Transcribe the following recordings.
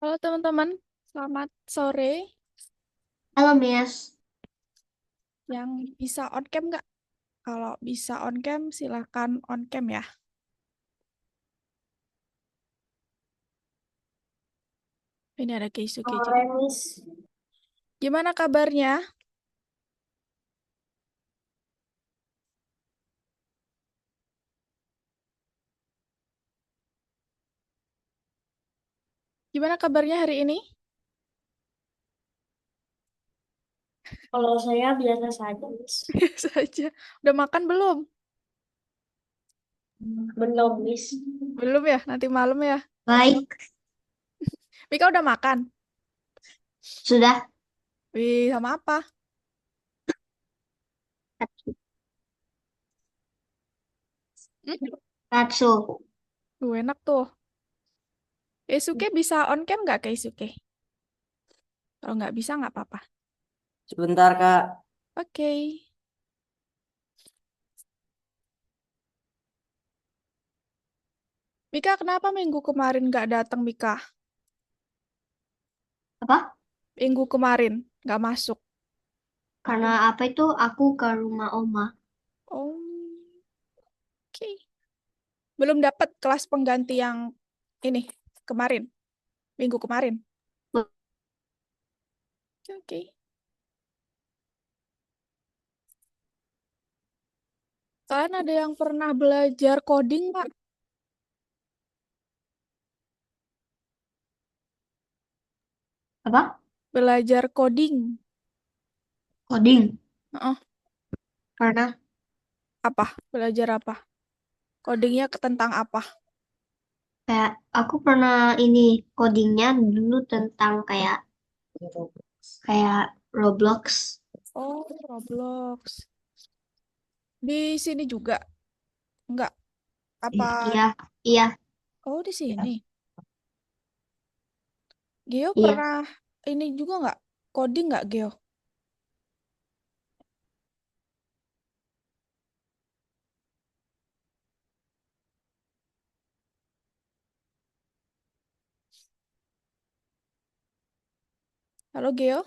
Halo teman-teman, selamat sore. Halo Miss, Yang bisa on cam nggak? Kalau bisa on cam, silahkan on cam ya. Ini ada Keisuke juga. sore Miss. Gimana kabarnya? Gimana kabarnya hari ini? Kalau saya biasa saja Miss. Biasa aja. Udah makan belum? Belum Miss. Belum ya, nanti malam ya. Baik, Mika udah makan? sudah. Wih, sama apa? Hmm? Katsu. Enak tuh. Keisuke bisa on cam nggak Keisuke? Kalau nggak bisa nggak apa-apa. Sebentar, Kak. Oke. Mika, kenapa minggu kemarin nggak datang Mika? Apa? Minggu kemarin nggak masuk. Karena apa itu aku ke rumah Oma. Oh, oke. Belum dapat kelas pengganti yang ini kemarin, minggu kemarin. Oke. Kalian ada yang pernah belajar coding, Pak? Apa? Belajar coding. Coding. Heeh, Karena apa? Belajar apa? Codingnya tentang apa? kayak aku pernah ini codingnya dulu tentang kayak Roblox. Oh, Roblox. Di sini juga? Enggak. Apa? Iya, iya, Oh, di sini. Geo iya, pernah ini juga nggak? Coding nggak, Geo? Halo, Geo?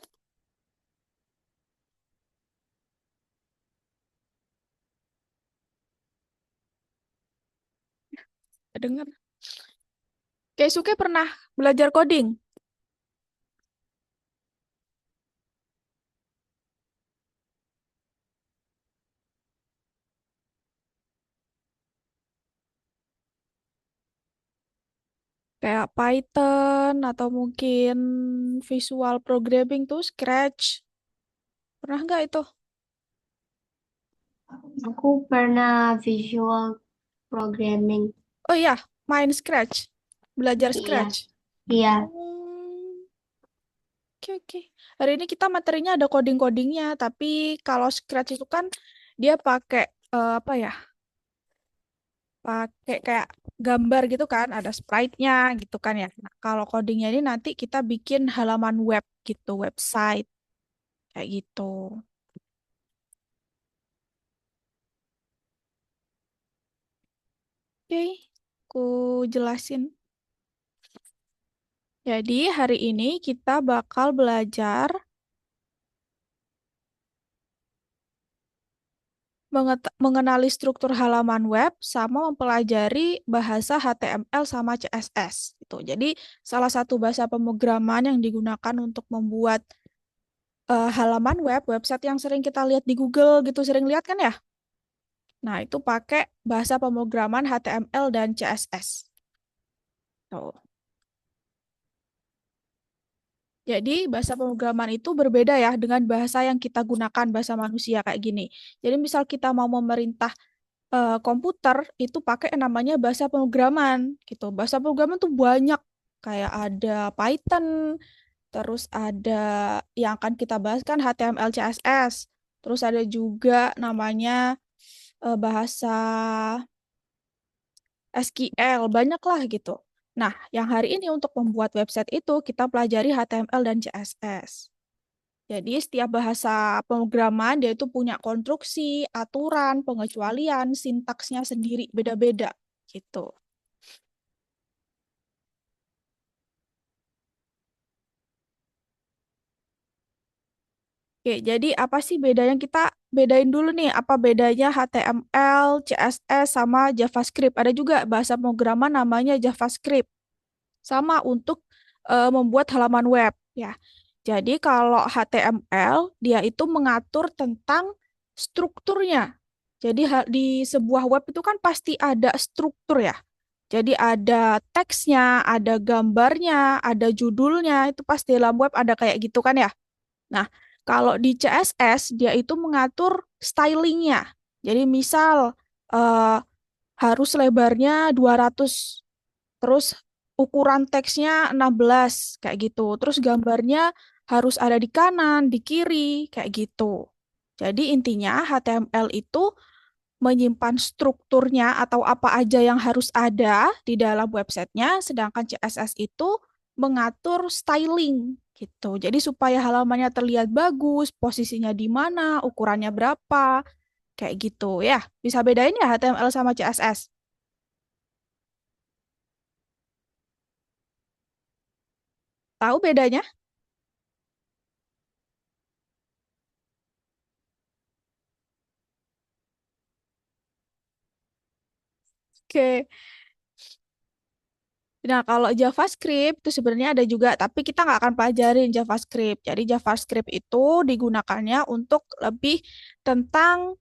Dengar. Keisuke pernah belajar coding? Kayak Python atau mungkin visual programming tuh Scratch. Pernah nggak itu? aku pernah visual programming. Oh iya, main Scratch. Belajar Iya, Scratch. iya, Hmm, oke oke. Hari ini kita materinya ada coding-codingnya, tapi kalau Scratch itu kan dia pakai apa ya? Pakai kayak gambar gitu kan, ada sprite-nya gitu kan ya. Nah, kalau codingnya ini nanti kita bikin halaman web gitu, website kayak gitu. Oke, aku jelasin. Jadi hari ini kita bakal belajar mengenali struktur halaman web sama mempelajari bahasa HTML sama CSS gitu. Jadi salah satu bahasa pemrograman yang digunakan untuk membuat halaman web, website yang sering kita lihat di Google gitu, sering lihat kan ya? Nah, itu pakai bahasa pemrograman HTML dan CSS. Tuh. Jadi bahasa pemrograman itu berbeda ya dengan bahasa yang kita gunakan, bahasa manusia kayak gini. Jadi misal kita mau memerintah komputer itu pakai namanya bahasa pemrograman gitu. Bahasa pemrograman tuh banyak, kayak ada Python, terus ada yang akan kita bahas kan HTML, CSS, terus ada juga namanya bahasa SQL, banyak lah gitu. Nah, yang hari ini untuk membuat website itu kita pelajari HTML dan CSS. Jadi setiap bahasa pemrograman dia itu punya konstruksi, aturan, pengecualian, sintaksnya sendiri beda-beda gitu. Oke, jadi apa sih bedanya? Kita bedain dulu nih, apa bedanya HTML, CSS, sama JavaScript. Ada juga bahasa pemrograman namanya JavaScript. Sama untuk membuat halaman web, ya. Jadi kalau HTML, dia itu mengatur tentang strukturnya. Jadi di sebuah web itu kan pasti ada struktur ya. Jadi ada teksnya, ada gambarnya, ada judulnya, itu pasti dalam web ada kayak gitu kan ya. Nah, kalau di CSS dia itu mengatur stylingnya. Jadi misal eh, harus lebarnya 200, terus ukuran teksnya 16 kayak gitu. Terus gambarnya harus ada di kanan, di kiri kayak gitu. Jadi intinya HTML itu menyimpan strukturnya atau apa aja yang harus ada di dalam websitenya, sedangkan CSS itu mengatur styling gitu. Jadi supaya halamannya terlihat bagus, posisinya di mana, ukurannya berapa, kayak gitu ya. Bisa bedain ya HTML sama CSS? Tahu bedanya? Oke. Nah, kalau JavaScript itu sebenarnya ada juga, tapi kita nggak akan pelajarin JavaScript. Jadi JavaScript itu digunakannya untuk lebih tentang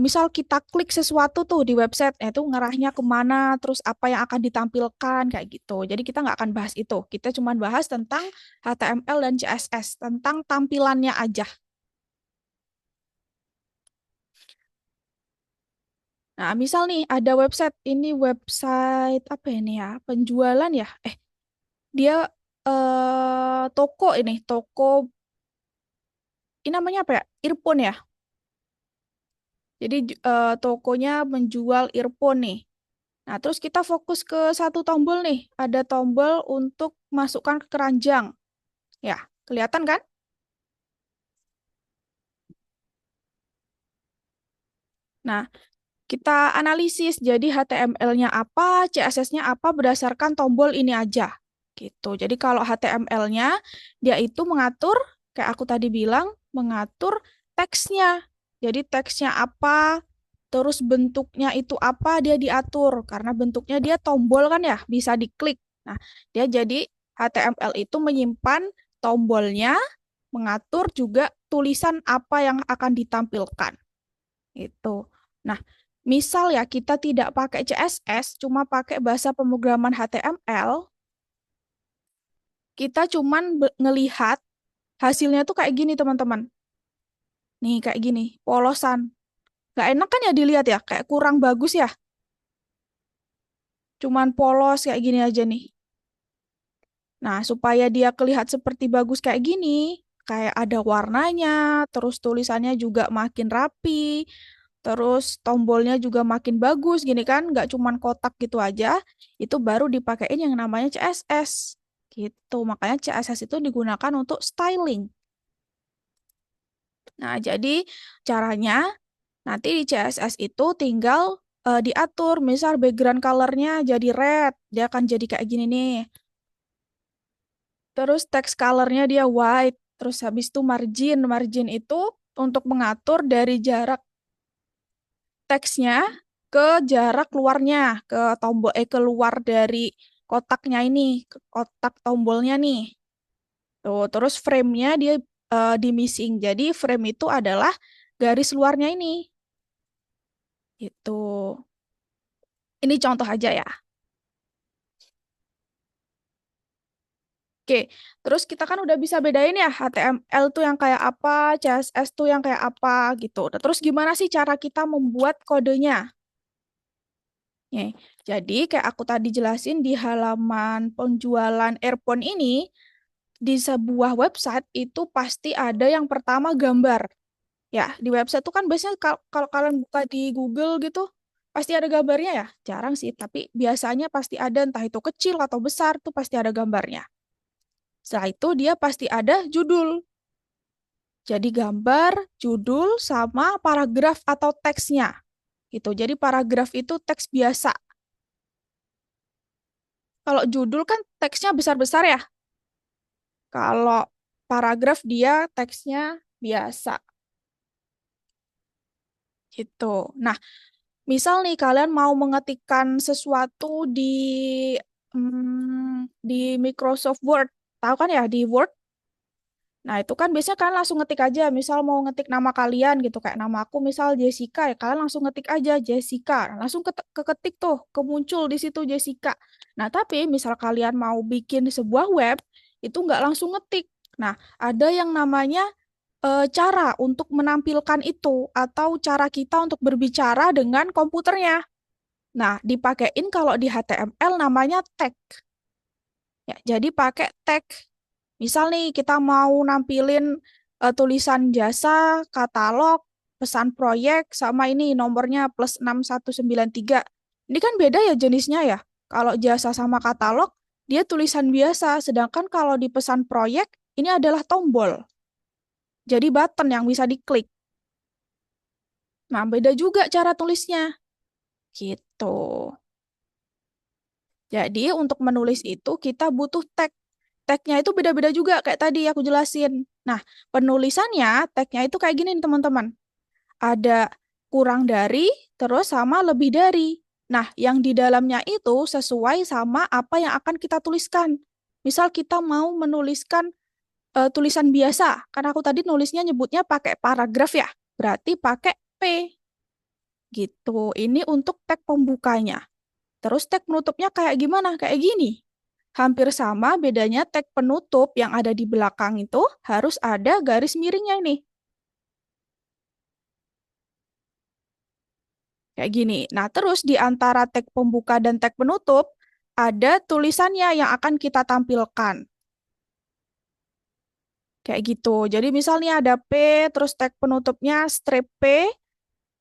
misal kita klik sesuatu tuh di website, itu ngarahnya kemana, terus apa yang akan ditampilkan, kayak gitu. Jadi kita nggak akan bahas itu. Kita cuma bahas tentang HTML dan CSS, tentang tampilannya aja. Nah, misal nih ada website, ini website apa ini ya, penjualan ya? Dia toko ini, toko, ini namanya apa ya? Earphone ya? Jadi tokonya menjual earphone nih. Nah, terus kita fokus ke satu tombol nih. Ada tombol untuk masukkan ke keranjang. Ya, kelihatan kan? Nah, kita analisis. Jadi HTML-nya apa, CSS-nya apa berdasarkan tombol ini aja. Gitu. Jadi kalau HTML-nya, dia itu mengatur, kayak aku tadi bilang, mengatur teksnya. Jadi teksnya apa, terus bentuknya itu apa, dia diatur. Karena bentuknya dia tombol kan ya, bisa diklik. Nah, dia jadi HTML itu menyimpan tombolnya, mengatur juga tulisan apa yang akan ditampilkan. Itu. Nah, misal ya kita tidak pakai CSS, cuma pakai bahasa pemrograman HTML, kita cuman ngelihat hasilnya tuh kayak gini, teman-teman. Nih, kayak gini, polosan. Gak enak kan ya dilihat ya, kayak kurang bagus ya. Cuman polos kayak gini aja nih. Nah, supaya dia kelihatan seperti bagus kayak gini, kayak ada warnanya, terus tulisannya juga makin rapi, terus tombolnya juga makin bagus gini kan, nggak cuman kotak gitu aja, itu baru dipakein yang namanya CSS. Gitu, makanya CSS itu digunakan untuk styling. Nah, jadi caranya nanti di CSS itu tinggal diatur, misal background color-nya jadi red, dia akan jadi kayak gini nih. Terus text color-nya dia white. Terus habis itu margin. Margin itu untuk mengatur dari jarak teksnya ke jarak keluarnya, ke tombol keluar dari kotaknya ini, ke kotak tombolnya nih. Tuh, terus frame-nya dia di missing. Jadi frame itu adalah garis luarnya ini. Itu. Ini contoh aja ya. Oke, terus kita kan udah bisa bedain ya HTML tuh yang kayak apa, CSS tuh yang kayak apa gitu. Nah, terus gimana sih cara kita membuat kodenya? Nih, jadi kayak aku tadi jelasin di halaman penjualan earphone ini, di sebuah website itu pasti ada yang pertama gambar. Ya, di website tuh kan biasanya kalau kalian buka di Google gitu, pasti ada gambarnya ya? Jarang sih, tapi biasanya pasti ada, entah itu kecil atau besar, tuh pasti ada gambarnya. Setelah itu dia pasti ada judul. Jadi gambar, judul, sama paragraf atau teksnya. Gitu. Jadi paragraf itu teks biasa. Kalau judul kan teksnya besar-besar ya. Kalau paragraf dia teksnya biasa. Gitu. Nah, misal nih kalian mau mengetikkan sesuatu di Microsoft Word. Tahu kan ya di Word? Nah, itu kan biasanya kalian langsung ngetik aja. Misal mau ngetik nama kalian gitu. Kayak nama aku misal Jessica ya. Kalian langsung ngetik aja Jessica. Nah, langsung keketik tuh. Kemuncul di situ Jessica. Nah, tapi misal kalian mau bikin sebuah web. Itu nggak langsung ngetik. Nah, ada yang namanya cara untuk menampilkan itu. Atau cara kita untuk berbicara dengan komputernya. Nah, dipakein kalau di HTML namanya tag. Ya, jadi pakai tag. Misal nih kita mau nampilin tulisan jasa, katalog, pesan proyek, sama ini nomornya +6193. Ini kan beda ya jenisnya ya. Kalau jasa sama katalog, dia tulisan biasa. Sedangkan kalau di pesan proyek, ini adalah tombol. Jadi button yang bisa diklik. Nah, beda juga cara tulisnya. Gitu. Jadi untuk menulis itu kita butuh tag. Tagnya itu beda-beda juga kayak tadi aku jelasin. Nah, penulisannya tagnya itu kayak gini nih, teman-teman. Ada kurang dari, terus sama lebih dari. Nah, yang di dalamnya itu sesuai sama apa yang akan kita tuliskan. Misal kita mau menuliskan tulisan biasa, karena aku tadi nulisnya nyebutnya pakai paragraf ya, berarti pakai P gitu. Ini untuk tag pembukanya. Terus tag penutupnya kayak gimana? Kayak gini. Hampir sama, bedanya tag penutup yang ada di belakang itu harus ada garis miringnya ini. Kayak gini. Nah, terus di antara tag pembuka dan tag penutup, ada tulisannya yang akan kita tampilkan. Kayak gitu. Jadi misalnya ada P, terus tag penutupnya strip P,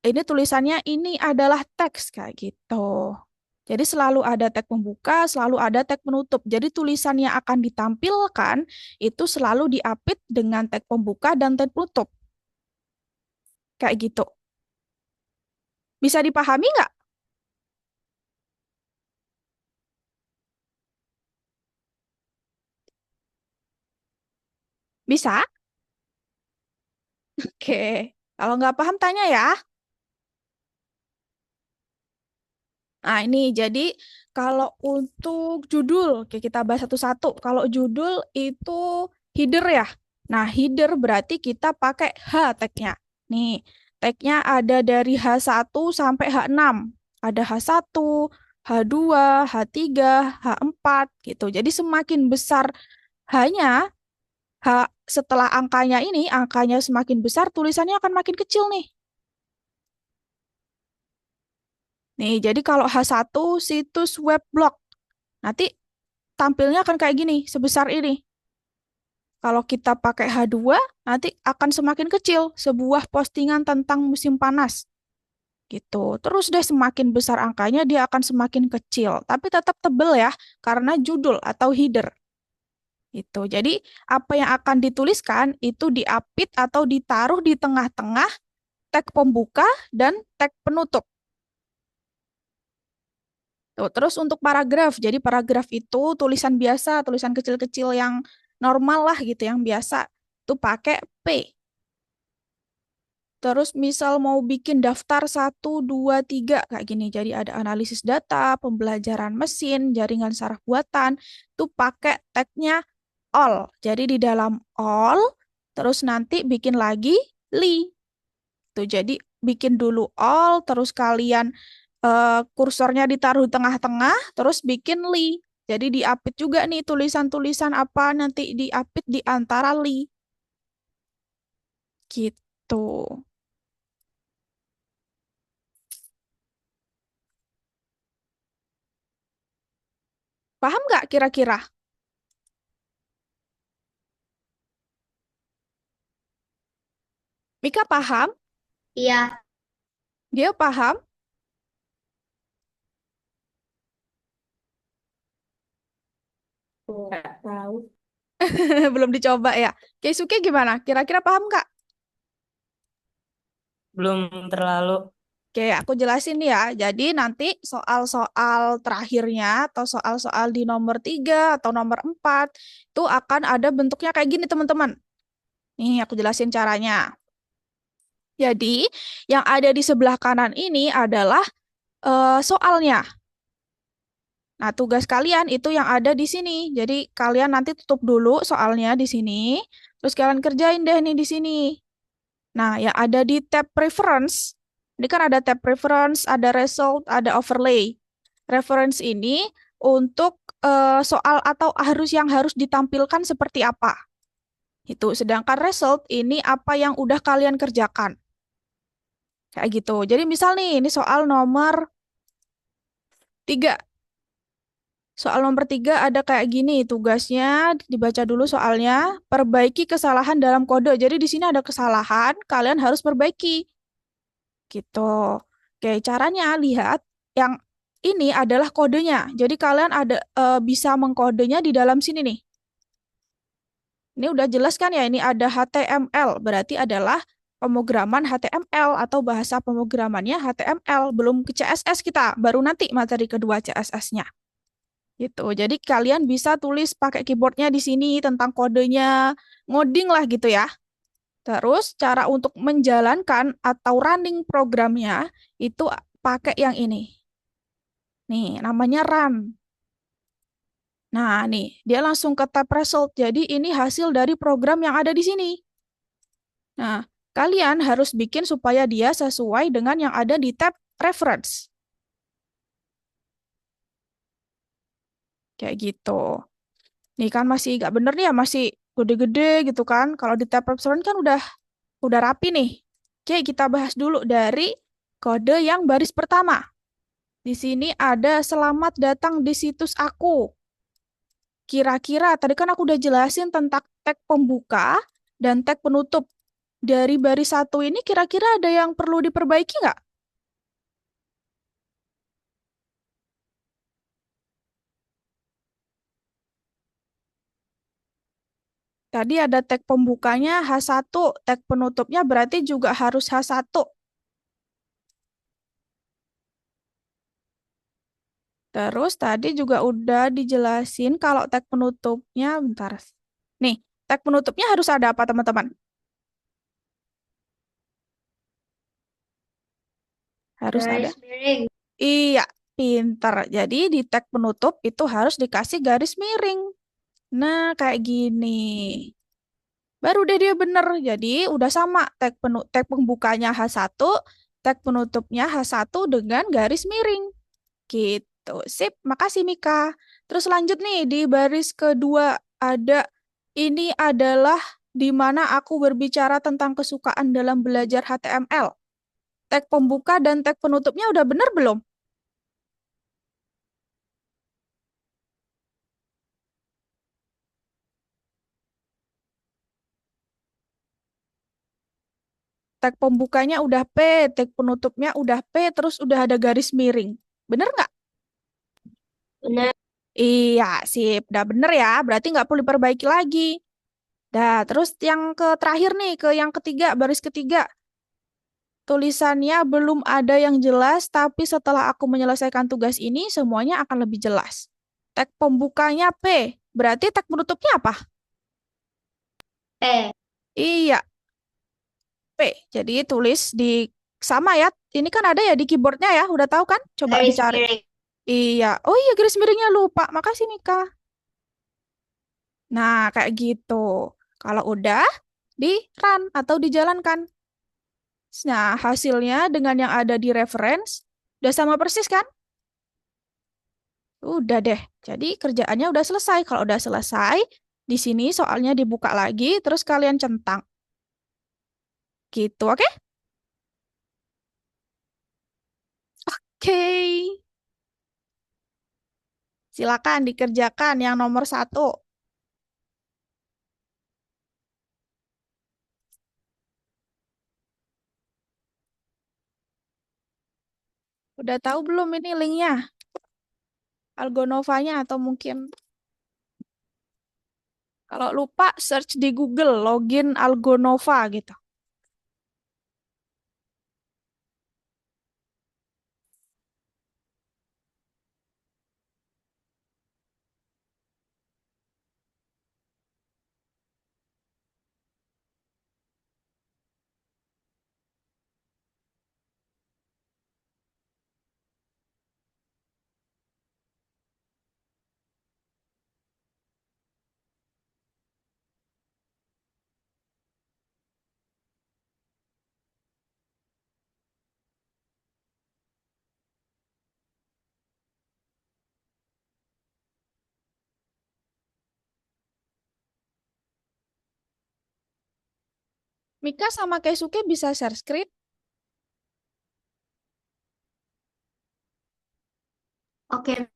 ini tulisannya ini adalah teks, kayak gitu. Jadi selalu ada tag pembuka, selalu ada tag penutup. Jadi tulisan yang akan ditampilkan itu selalu diapit dengan tag pembuka dan tag penutup. Kayak gitu. Bisa dipahami nggak? Bisa? Oke. Kalau nggak paham tanya ya. Nah ini jadi kalau untuk judul, oke, kita bahas satu-satu. Kalau judul itu header ya. Nah header berarti kita pakai H tagnya. Nih, tagnya ada dari H1 sampai H6. Ada H1, H2, H3, H4 gitu. Jadi semakin besar H-nya, H setelah angkanya ini, angkanya semakin besar, tulisannya akan makin kecil nih. Nih, jadi kalau H1 situs web blog, nanti tampilnya akan kayak gini, sebesar ini. Kalau kita pakai H2, nanti akan semakin kecil sebuah postingan tentang musim panas. Gitu. Terus deh semakin besar angkanya, dia akan semakin kecil. Tapi tetap tebel ya, karena judul atau header. Gitu. Jadi, apa yang akan dituliskan itu diapit atau ditaruh di tengah-tengah tag pembuka dan tag penutup. Tuh, terus untuk paragraf, jadi paragraf itu tulisan biasa, tulisan kecil-kecil yang normal lah gitu, yang biasa. Itu pakai P. Terus misal mau bikin daftar 1, 2, 3 kayak gini. Jadi ada analisis data, pembelajaran mesin, jaringan saraf buatan. Itu pakai tagnya all. Jadi di dalam all, terus nanti bikin lagi li. Tuh, jadi bikin dulu all, terus kalian kursornya ditaruh di tengah-tengah, terus bikin li. Jadi diapit juga nih tulisan-tulisan apa nanti diapit di antara li. Gitu. Paham nggak kira-kira? Mika paham? Iya, Dia paham? Nggak tahu. Belum dicoba ya. Keisuke gimana? Kira-kira paham nggak? Belum terlalu. Oke, aku jelasin ya. Jadi nanti soal-soal terakhirnya atau soal-soal di nomor 3 atau nomor 4 itu akan ada bentuknya kayak gini, teman-teman. Nih, aku jelasin caranya. Jadi, yang ada di sebelah kanan ini adalah soalnya. Nah, tugas kalian itu yang ada di sini. Jadi, kalian nanti tutup dulu soalnya di sini, terus kalian kerjain deh nih di sini. Nah, yang ada di tab Preference, ini kan ada tab Preference, ada Result, ada Overlay. Reference ini untuk soal atau yang harus ditampilkan seperti apa. Itu. Sedangkan Result ini apa yang udah kalian kerjakan. Kayak gitu. Jadi misal nih, ini soal nomor 3. Soal nomor 3 ada kayak gini, tugasnya dibaca dulu soalnya, perbaiki kesalahan dalam kode. Jadi di sini ada kesalahan, kalian harus perbaiki. Gitu. Oke, caranya lihat yang ini adalah kodenya. Jadi kalian ada bisa mengkodenya di dalam sini nih. Ini udah jelas kan ya, ini ada HTML, berarti adalah pemrograman HTML atau bahasa pemrogramannya HTML, belum ke CSS kita, baru nanti materi kedua CSS-nya. Gitu. Jadi kalian bisa tulis pakai keyboardnya di sini tentang kodenya, ngoding lah gitu ya. Terus cara untuk menjalankan atau running programnya itu pakai yang ini. Nih, namanya run. Nah, nih, dia langsung ke tab result. Jadi ini hasil dari program yang ada di sini. Nah, kalian harus bikin supaya dia sesuai dengan yang ada di tab reference. Kayak gitu. Nih kan masih nggak bener nih ya, masih gede-gede gitu kan. Kalau di tab reference kan udah rapi nih. Oke, kita bahas dulu dari kode yang baris pertama. Di sini ada selamat datang di situs aku. Kira-kira tadi kan aku udah jelasin tentang tag pembuka dan tag penutup. Dari baris satu ini kira-kira ada yang perlu diperbaiki nggak? Tadi ada tag pembukanya H1, tag penutupnya berarti juga harus H1. Terus tadi juga udah dijelasin kalau tag penutupnya, bentar. Nih, tag penutupnya harus ada apa teman-teman? Harus ada. Garis miring. Iya, pinter. Jadi di tag penutup itu harus dikasih garis miring. Nah, kayak gini. Baru deh dia bener. Jadi udah sama tag pembukanya H1, tag penutupnya H1 dengan garis miring. Gitu. Sip, makasih Mika. Terus lanjut nih di baris kedua ada ini adalah di mana aku berbicara tentang kesukaan dalam belajar HTML. Tag pembuka dan tag penutupnya udah bener belum? Tag pembukanya udah P, tag penutupnya udah P, terus udah ada garis miring. Bener nggak? Benar. Iya, sip. Udah bener ya. Berarti nggak perlu diperbaiki lagi. Dah, terus yang ke terakhir nih, ke yang ketiga, baris ketiga. Tulisannya belum ada yang jelas, tapi setelah aku menyelesaikan tugas ini, semuanya akan lebih jelas. Tag pembukanya P, berarti tag penutupnya apa? Eh, Iya, P. Jadi tulis di sama ya. Ini kan ada ya di keyboardnya ya, udah tahu kan? Coba garis dicari. miring. Iya. Oh iya, garis miringnya lupa. Makasih, Mika. Nah, kayak gitu. Kalau udah, di run atau dijalankan. Nah, hasilnya dengan yang ada di reference, udah sama persis kan? Udah deh. Jadi kerjaannya udah selesai. Kalau udah selesai, di sini soalnya dibuka lagi, terus kalian centang. Gitu, oke? Oke. Silakan dikerjakan yang nomor 1. Udah tahu belum ini linknya? Algonovanya atau mungkin kalau lupa search di Google login Algonova gitu. Mika sama Keisuke bisa share screen? Oke,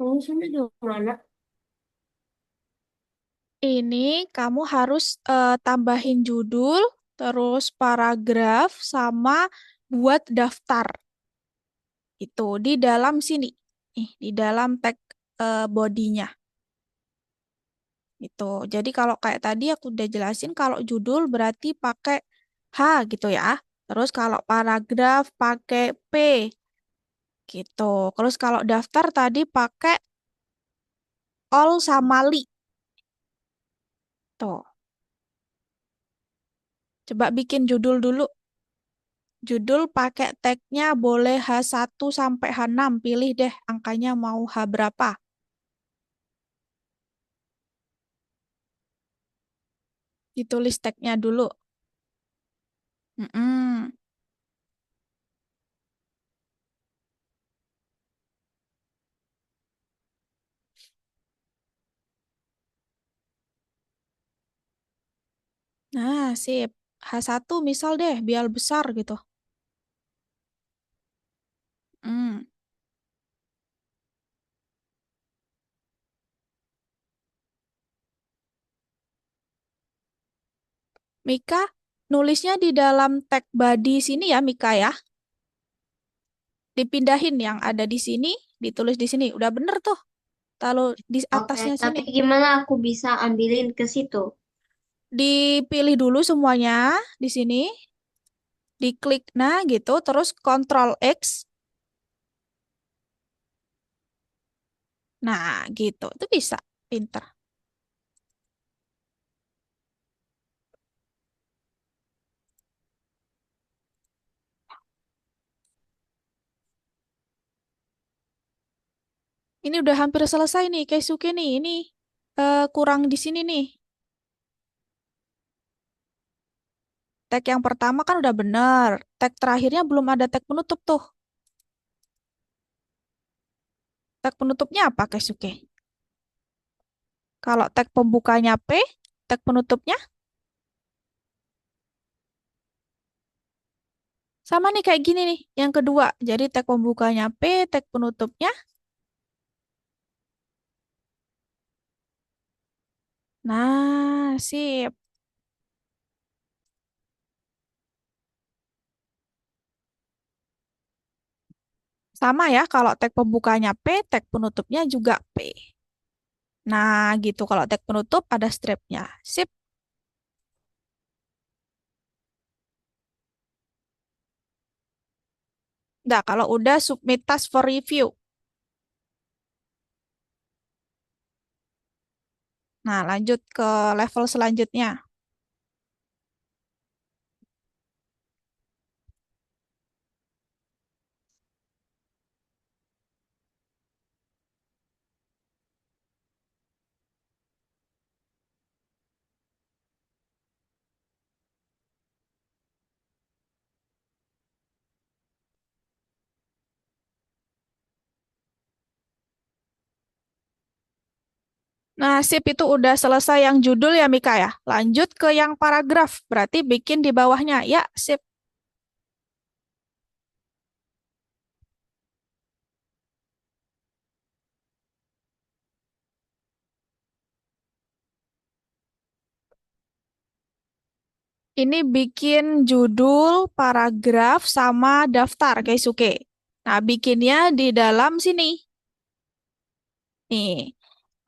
Ini sini gimana? Ini kamu harus tambahin judul, terus paragraf, sama buat daftar. Itu di dalam sini. Di dalam tag bodinya. Itu. Jadi kalau kayak tadi aku udah jelasin kalau judul berarti pakai H gitu ya. Terus kalau paragraf pakai P gitu. Terus kalau daftar tadi pakai all sama li. Tuh. Coba bikin judul dulu. Judul pakai tagnya boleh H1 sampai H6. Pilih deh angkanya mau H berapa. Ditulis tagnya dulu. Mm-mm. Nah, sip. H1 misal deh, biar besar gitu. Hmm. Mika, nulisnya di dalam tag body sini ya, Mika ya. Dipindahin yang ada di sini, ditulis di sini. Udah bener tuh. Taruh di Oke, atasnya sini. tapi gimana aku bisa ambilin ke situ? Dipilih dulu semuanya di sini. Diklik nah gitu, terus Ctrl X. Nah, gitu. Itu bisa. Pinter. Ini udah hampir selesai nih, Keisuke nih. Ini kurang di sini nih. Tag yang pertama kan udah bener. Tag terakhirnya belum ada tag penutup tuh. Tag penutupnya apa, Keisuke? Kalau tag pembukanya P, tag penutupnya sama nih kayak gini nih. Yang kedua, jadi tag pembukanya P, tag penutupnya. Nah, sip. Sama ya, kalau tag pembukanya P, tag penutupnya juga P. Nah, gitu. Kalau tag penutup ada stripnya. Sip. Nah, kalau udah submit task for review. Nah, lanjut ke level selanjutnya. Nah, sip itu udah selesai yang judul ya, Mika ya. Lanjut ke yang paragraf. Berarti bikin di bawahnya. Ya, sip. Ini bikin judul, paragraf, sama daftar, Keisuke. Nah, bikinnya di dalam sini. Nih,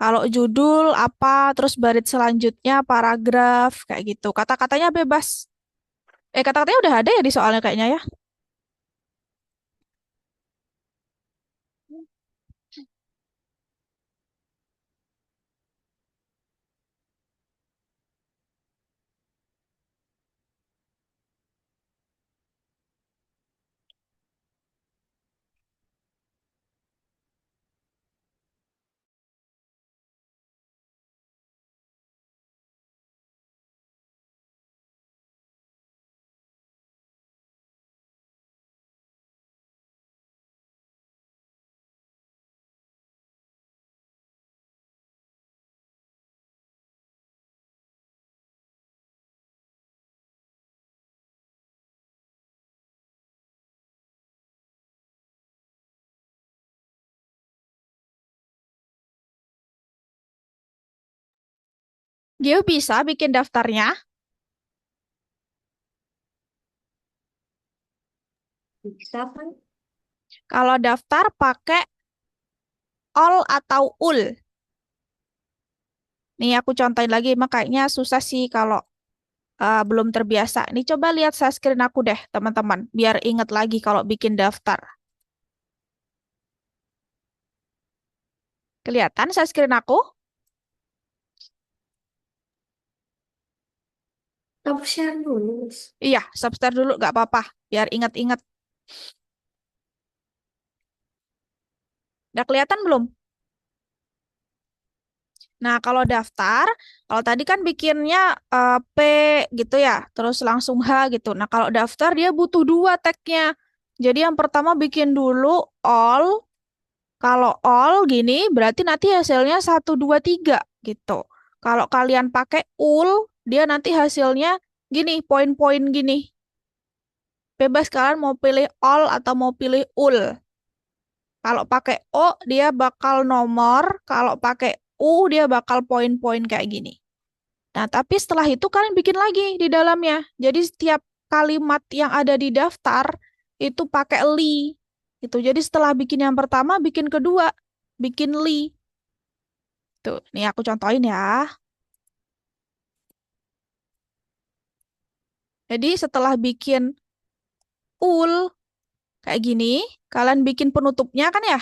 kalau judul apa, terus baris selanjutnya paragraf, kayak gitu. Kata-katanya bebas. Kata-katanya udah ada ya di soalnya kayaknya ya. Dia bisa bikin daftarnya. Bisa kan? Kalau daftar pakai all atau ul. Nih aku contohin lagi, emang kayaknya susah sih kalau belum terbiasa. Nih coba lihat saya screen aku deh, teman-teman, biar inget lagi kalau bikin daftar. Kelihatan saya screen aku? Tapi share dulu, Miss. Iya, substart dulu nggak apa-apa, biar inget-inget. Udah kelihatan belum? Nah, kalau daftar, kalau tadi kan bikinnya P gitu ya, terus langsung H gitu. Nah, kalau daftar dia butuh dua tagnya. Jadi yang pertama bikin dulu all. Kalau all gini, berarti nanti hasilnya 1, 2, 3 gitu. Kalau kalian pakai ul, Dia nanti hasilnya gini, poin-poin gini. Bebas kalian mau pilih all atau mau pilih ul. Kalau pakai O dia bakal nomor, kalau pakai U dia bakal poin-poin kayak gini. Nah, tapi setelah itu kalian bikin lagi di dalamnya. Jadi setiap kalimat yang ada di daftar itu pakai li. Itu. Jadi setelah bikin yang pertama, bikin kedua, bikin li. Tuh, nih aku contohin ya. Jadi setelah bikin ul kayak gini, kalian bikin penutupnya kan ya?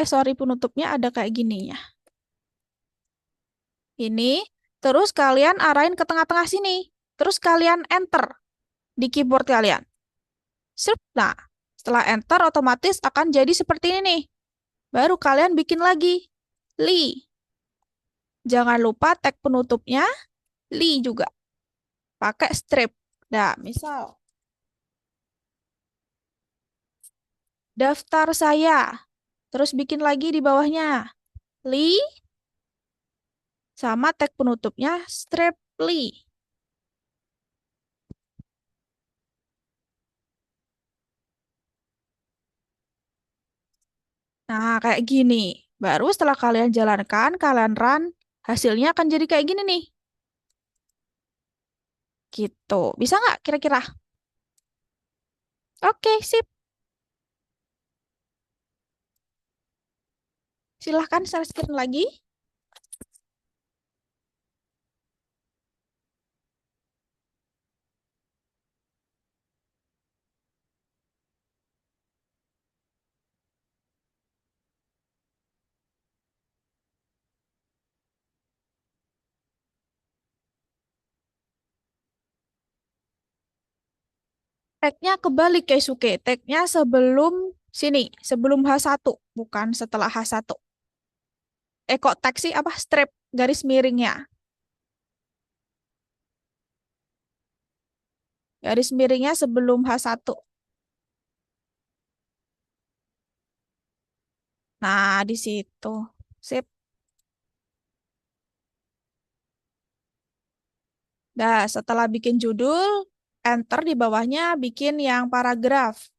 Sorry, penutupnya ada kayak gini ya. Ini, terus kalian arahin ke tengah-tengah sini. Terus kalian enter di keyboard kalian. Sip. Nah, setelah enter otomatis akan jadi seperti ini nih. Baru kalian bikin lagi. Li. Jangan lupa tag penutupnya li juga. Pakai strip. Nah, misal daftar saya. Terus bikin lagi di bawahnya. Li sama tag penutupnya strip li. Nah, kayak gini. Baru setelah kalian jalankan, kalian run, hasilnya akan jadi kayak gini nih. Gitu. Bisa nggak kira-kira? Oke, sip. Silahkan share screen lagi. Tagnya kebalik, Keisuke. Tagnya sebelum sini, sebelum H1, bukan setelah H1. Kok tag sih apa? Strip, garis miringnya. Garis miringnya sebelum H1. Nah, di situ. Sip. Nah, setelah bikin judul, enter di bawahnya bikin yang paragraf.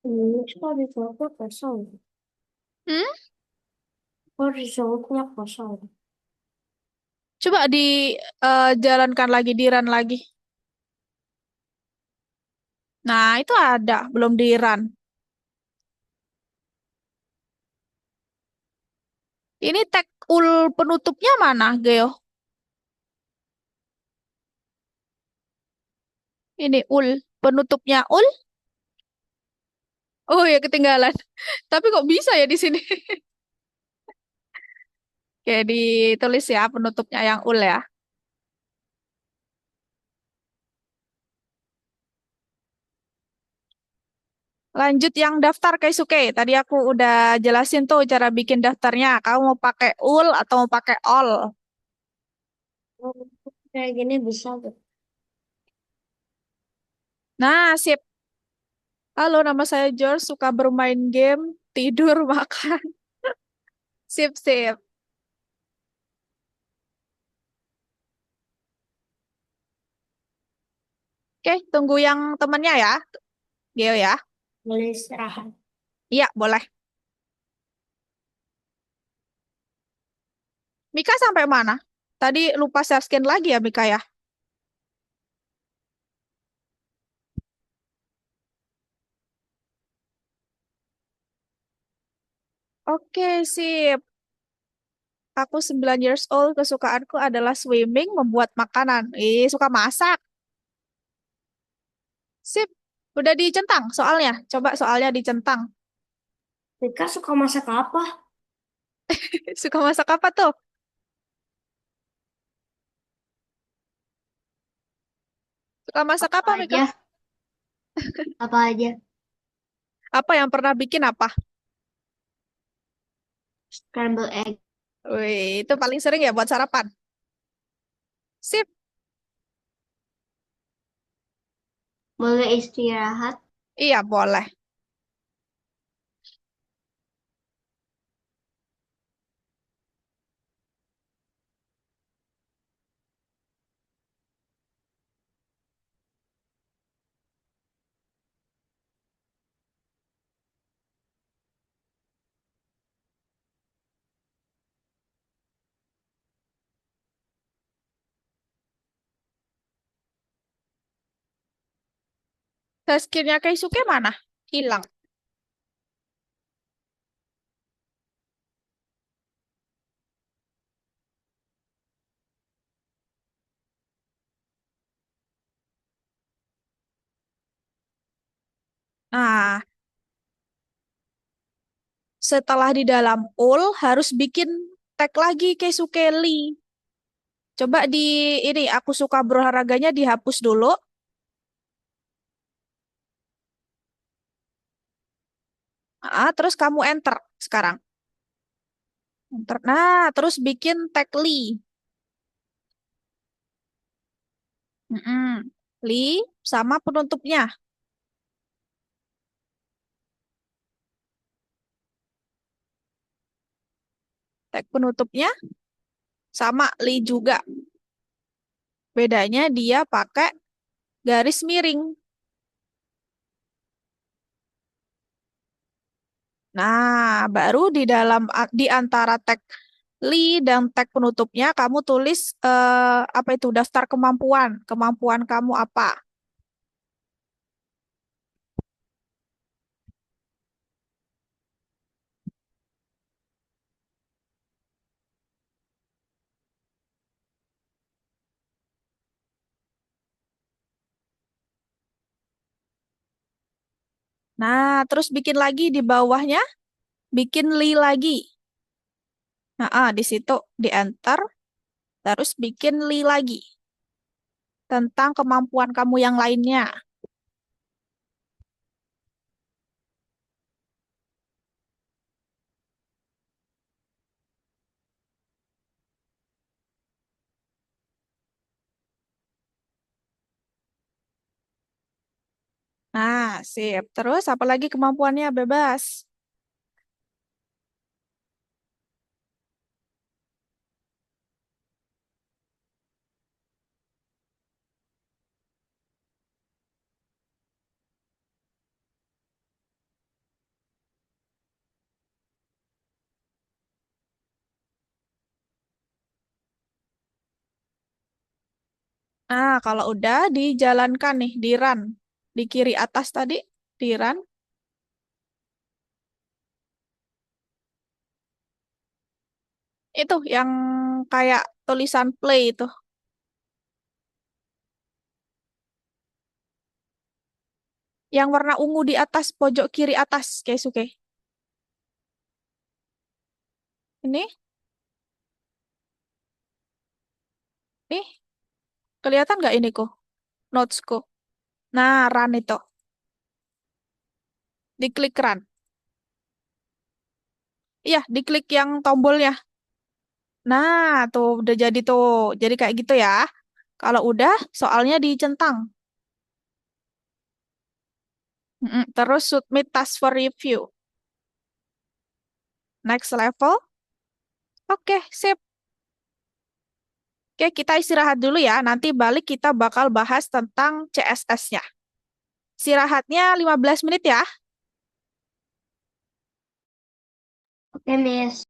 Coba dijawabnya kosong. Hmm? Oh, dijawabnya kosong. Coba dijalankan lagi, di run lagi. Nah, itu ada, belum di run. Ini tag ul penutupnya mana, Geo? Ini ul. Penutupnya ul. Oh ya ketinggalan. Tapi kok bisa ya di sini? Oke, ditulis ya penutupnya yang ul ya. Lanjut yang daftar Keisuke. Tadi aku udah jelasin tuh cara bikin daftarnya. Kamu mau pakai ul atau mau pakai all? Oh, kayak gini bisa tuh. Nah, sip. Halo, nama saya George, suka bermain game, tidur, makan. Sip, sip. Oke, tunggu yang temennya ya, Geo ya. Boleh istirahat. Iya, boleh. Mika sampai mana? Tadi lupa share screen lagi ya, Mika ya? Oke, sip. Aku 9 years old, kesukaanku adalah swimming, membuat makanan. Suka masak. Sip. Udah dicentang soalnya. Coba soalnya dicentang. Mika suka masak apa? Suka masak apa tuh? Suka masak Apa apa, Mika? aja? Apa aja? Apa yang pernah bikin apa? Scramble egg. Wih, itu paling sering ya buat sarapan. Sip. Boleh istirahat? Iya, boleh. Skinnya Keisuke mana? Hilang. Nah, setelah di dalam ul harus bikin tag lagi Keisuke Lee. Coba ini aku suka berolahraganya dihapus dulu. Terus kamu enter sekarang. Enter. Nah, terus bikin tag Lee. Mm-mm. Lee sama penutupnya. Tag penutupnya sama Lee juga. Bedanya dia pakai garis miring. Nah, baru di di antara tag Li dan tag penutupnya kamu tulis apa itu daftar kemampuan. Kemampuan kamu apa? Nah, terus bikin lagi di bawahnya, bikin Li lagi. Nah, di situ di enter, terus bikin Li lagi tentang kemampuan kamu yang lainnya. Nah, sip. Terus apalagi kemampuannya bebas. Nah, kalau udah dijalankan nih, di run. Di kiri atas tadi, di run. Itu yang kayak tulisan play itu. Yang warna ungu di atas pojok kiri atas, Keisuke. Ini, nih, kelihatan nggak ini kok? Notesku. Nah, run itu. Diklik run. Iya, diklik yang tombolnya. Nah, tuh udah jadi tuh. Jadi kayak gitu ya. Kalau udah, soalnya dicentang. Terus submit task for review. Next level. Oke, sip. Oke, kita istirahat dulu ya. Nanti balik kita bakal bahas tentang CSS-nya. Istirahatnya 15 menit ya. Oke, Miss.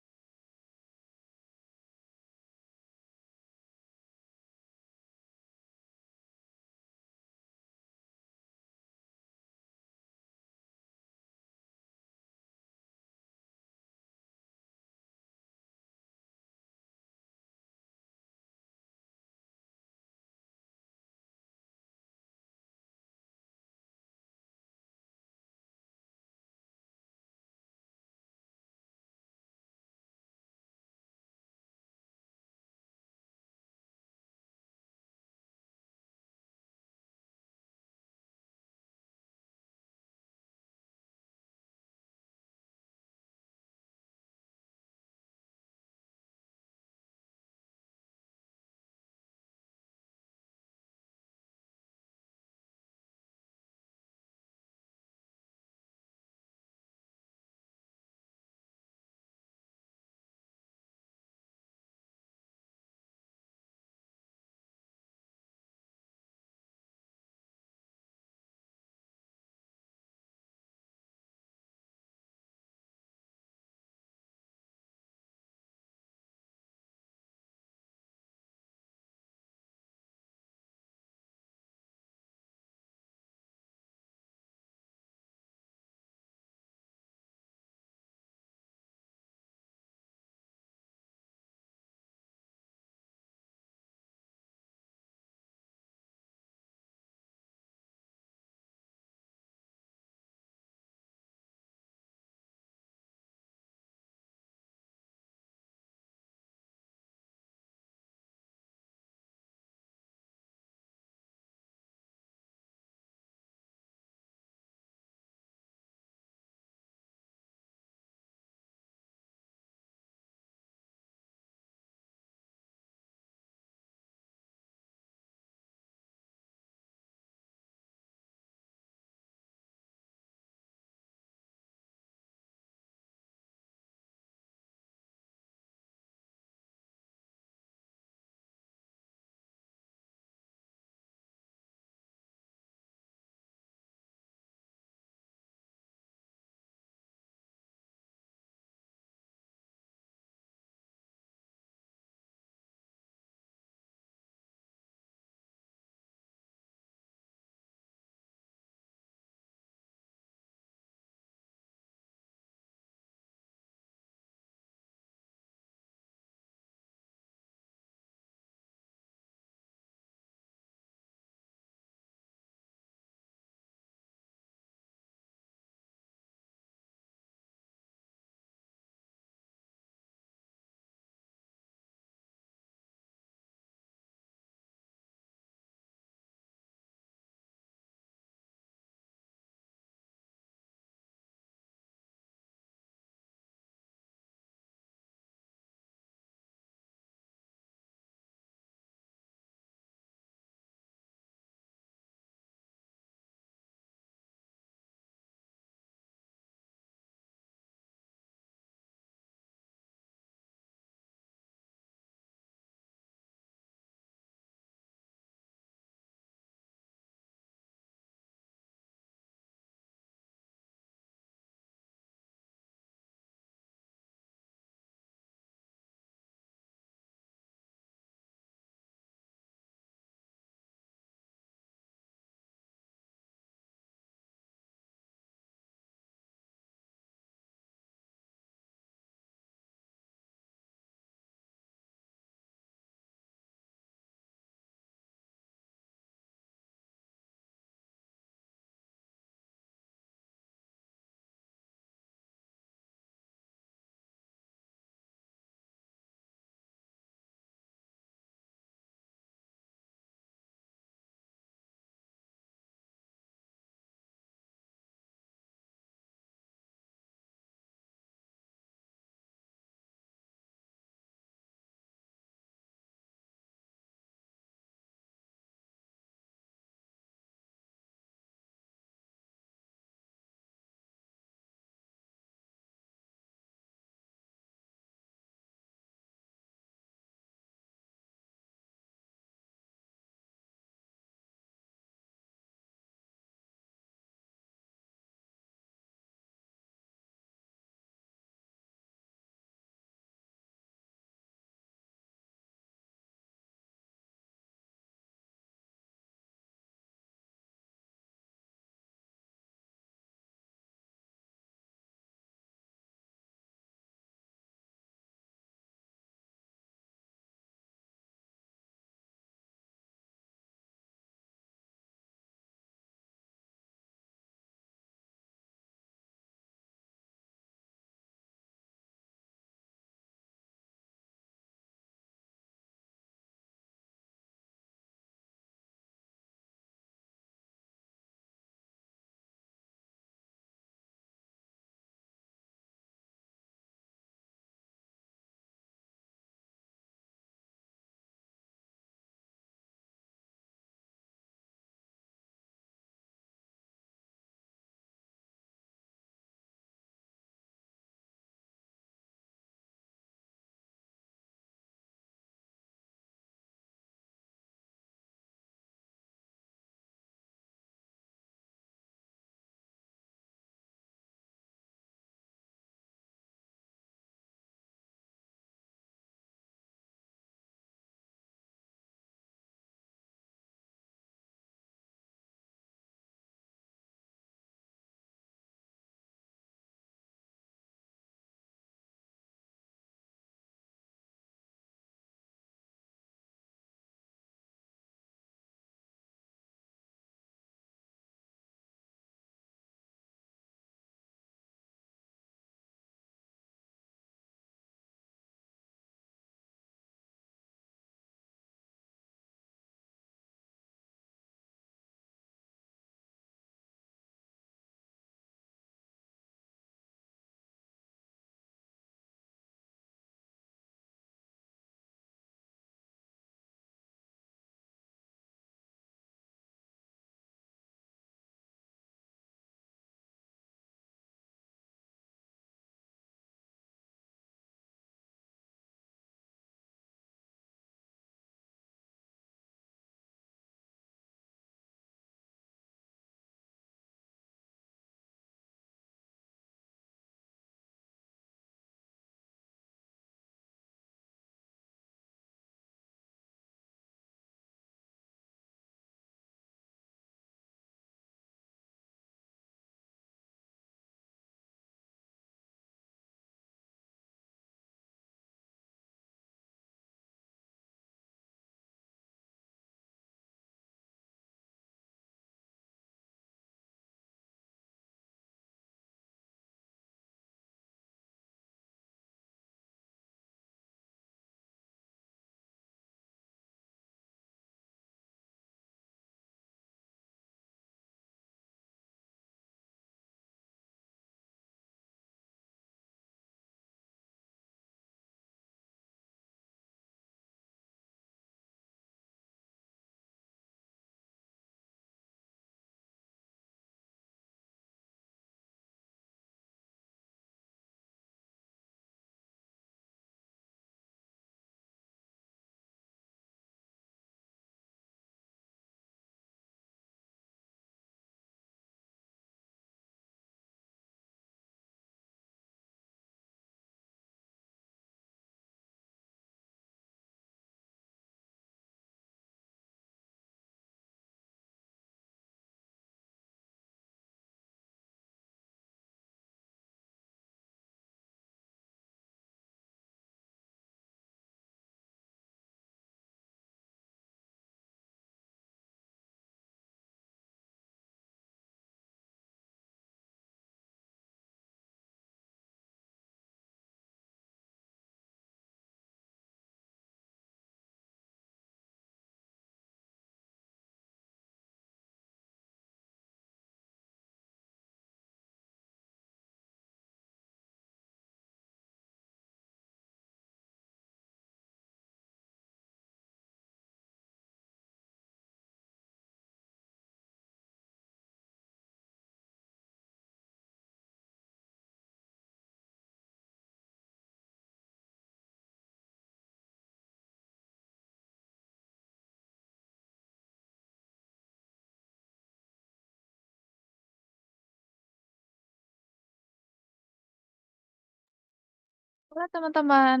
Halo teman-teman.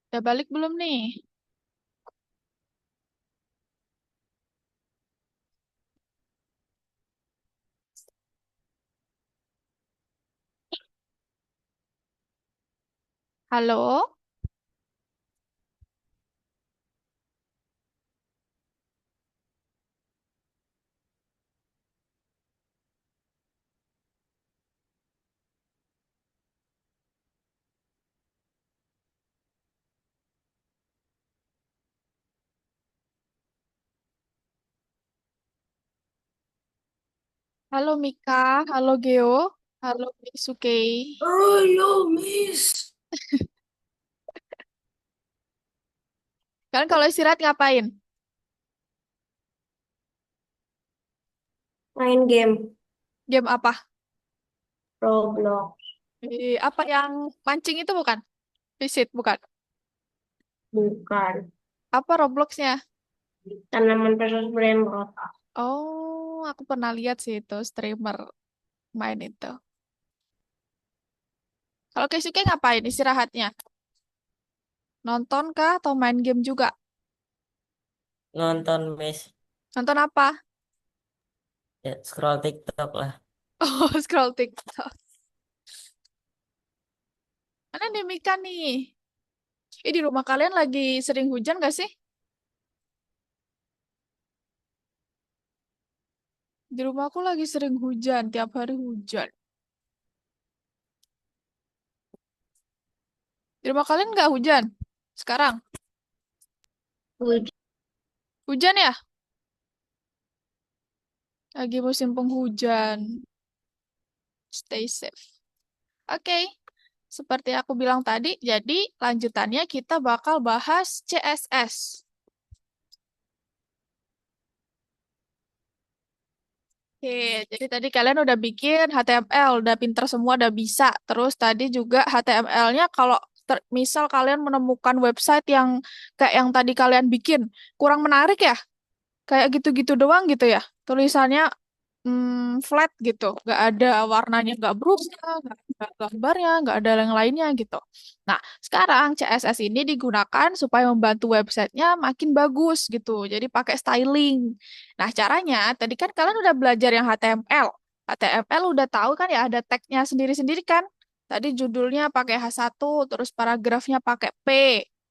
Udah balik belum nih? Halo? Halo Mika, halo Geo, halo Sukei. Halo, Miss. Kalian kalau istirahat ngapain? Main game Game apa? Roblox. Apa yang mancing itu bukan? Visit, bukan? Bukan. Apa Robloxnya? Tanaman versus Brainrot. Oh, aku pernah lihat sih itu streamer main itu. Kalau Keisuke ngapain istirahatnya? Nonton kah atau main game juga? Nonton Miss, Nonton apa? ya scroll TikTok lah. Oh, scroll TikTok. Mana nih Mika nih? Di rumah kalian lagi sering hujan gak sih? Di rumah aku lagi sering hujan, tiap hari hujan. Di rumah kalian nggak hujan? Sekarang? Hujan. Hujan ya? Lagi musim penghujan. Stay safe. Oke, seperti aku bilang tadi, jadi lanjutannya kita bakal bahas CSS. Oke, jadi tadi kalian udah bikin HTML, udah pinter semua, udah bisa. Terus tadi juga HTML-nya kalau misal kalian menemukan website yang kayak yang tadi kalian bikin, kurang menarik ya? Kayak gitu-gitu doang gitu ya? Tulisannya flat gitu, nggak ada warnanya, nggak berubah, nggak ada gambarnya, nggak ada yang lainnya gitu. Nah, sekarang CSS ini digunakan supaya membantu websitenya makin bagus gitu. Jadi pakai styling. Nah, caranya tadi kan kalian udah belajar yang HTML. HTML udah tahu kan ya ada tagnya sendiri-sendiri kan? Tadi judulnya pakai H1, terus paragrafnya pakai P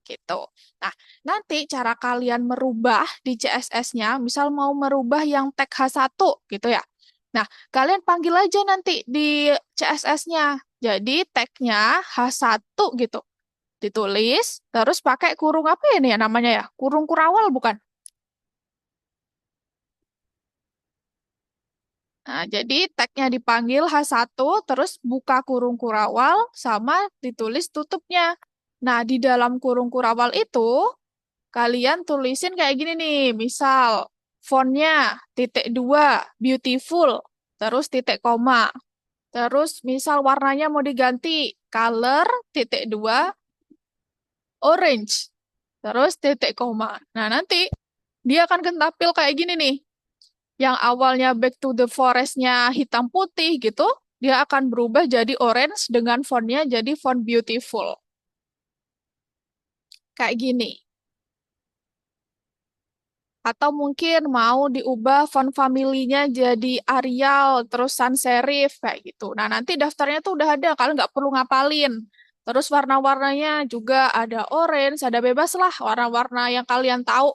gitu. Nah, nanti cara kalian merubah di CSS-nya, misal mau merubah yang tag H1 gitu ya. Nah, kalian panggil aja nanti di CSS-nya. Jadi tag-nya H1 gitu. Ditulis, terus pakai kurung apa ya nih ya namanya ya? Kurung kurawal bukan? Nah, jadi tag-nya dipanggil H1, terus buka kurung kurawal, sama ditulis tutupnya. Nah, di dalam kurung kurawal itu, kalian tulisin kayak gini nih, misal fontnya titik 2, beautiful, terus titik koma. Terus misal warnanya mau diganti, color titik 2, orange, terus titik koma. Nah, nanti dia akan tampil kayak gini nih. Yang awalnya back to the forest-nya hitam putih gitu, dia akan berubah jadi orange dengan fontnya jadi font beautiful. Kayak gini. Atau mungkin mau diubah font family-nya jadi Arial, terus sans serif, kayak gitu. Nah, nanti daftarnya tuh udah ada, kalian nggak perlu ngapalin. Terus warna-warnanya juga ada orange, ada bebas lah warna-warna yang kalian tahu,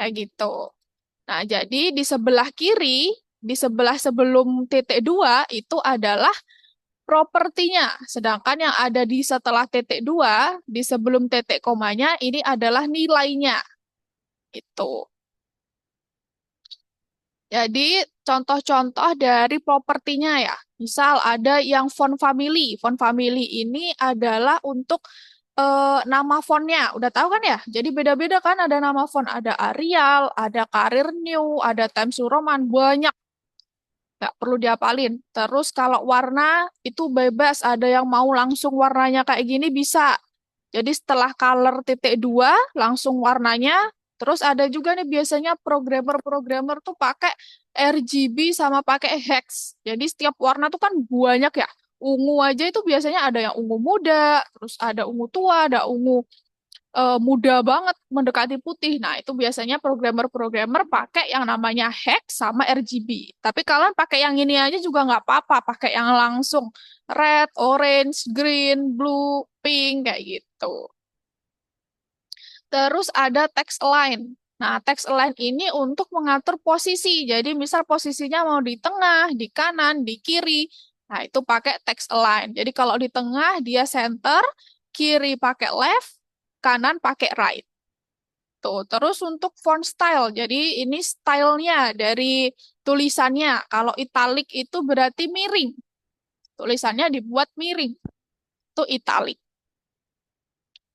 kayak gitu. Nah, jadi di sebelah kiri, di sebelah sebelum titik 2, itu adalah propertinya. Sedangkan yang ada di setelah titik 2, di sebelum titik komanya, ini adalah nilainya. Itu. Jadi, contoh-contoh dari propertinya ya. Misal ada yang font family. Font family ini adalah untuk nama fontnya. Udah tahu kan ya? Jadi beda-beda kan ada nama font. Ada Arial, ada Career New, ada Times New Roman. Banyak. Nggak perlu diapalin. Terus kalau warna itu bebas. Ada yang mau langsung warnanya kayak gini bisa. Jadi setelah color titik 2, langsung warnanya. Terus ada juga nih biasanya programmer-programmer tuh pakai RGB sama pakai hex. Jadi setiap warna tuh kan banyak ya. Ungu aja itu biasanya ada yang ungu muda, terus ada ungu tua, ada ungu muda banget mendekati putih. Nah, itu biasanya programmer-programmer pakai yang namanya hex sama RGB. Tapi kalian pakai yang ini aja juga nggak apa-apa, pakai yang langsung red, orange, green, blue, pink kayak gitu. Terus ada text align. Nah, text align ini untuk mengatur posisi. Jadi, misal posisinya mau di tengah, di kanan, di kiri. Nah, itu pakai text align. Jadi, kalau di tengah dia center, kiri pakai left, kanan pakai right. Tuh, terus untuk font style. Jadi, ini stylenya dari tulisannya. Kalau italic itu berarti miring. Tulisannya dibuat miring. Itu italic.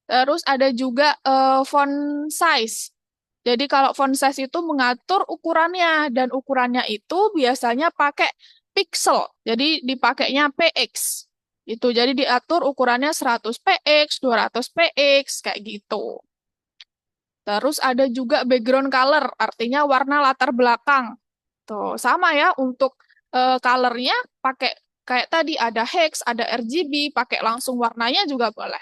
Terus ada juga font size. Jadi kalau font size itu mengatur ukurannya dan ukurannya itu biasanya pakai pixel. Jadi dipakainya px. Itu jadi diatur ukurannya 100 px, 200 px kayak gitu. Terus ada juga background color, artinya warna latar belakang. Tuh, sama ya untuk colornya pakai kayak tadi ada hex, ada RGB, pakai langsung warnanya juga boleh.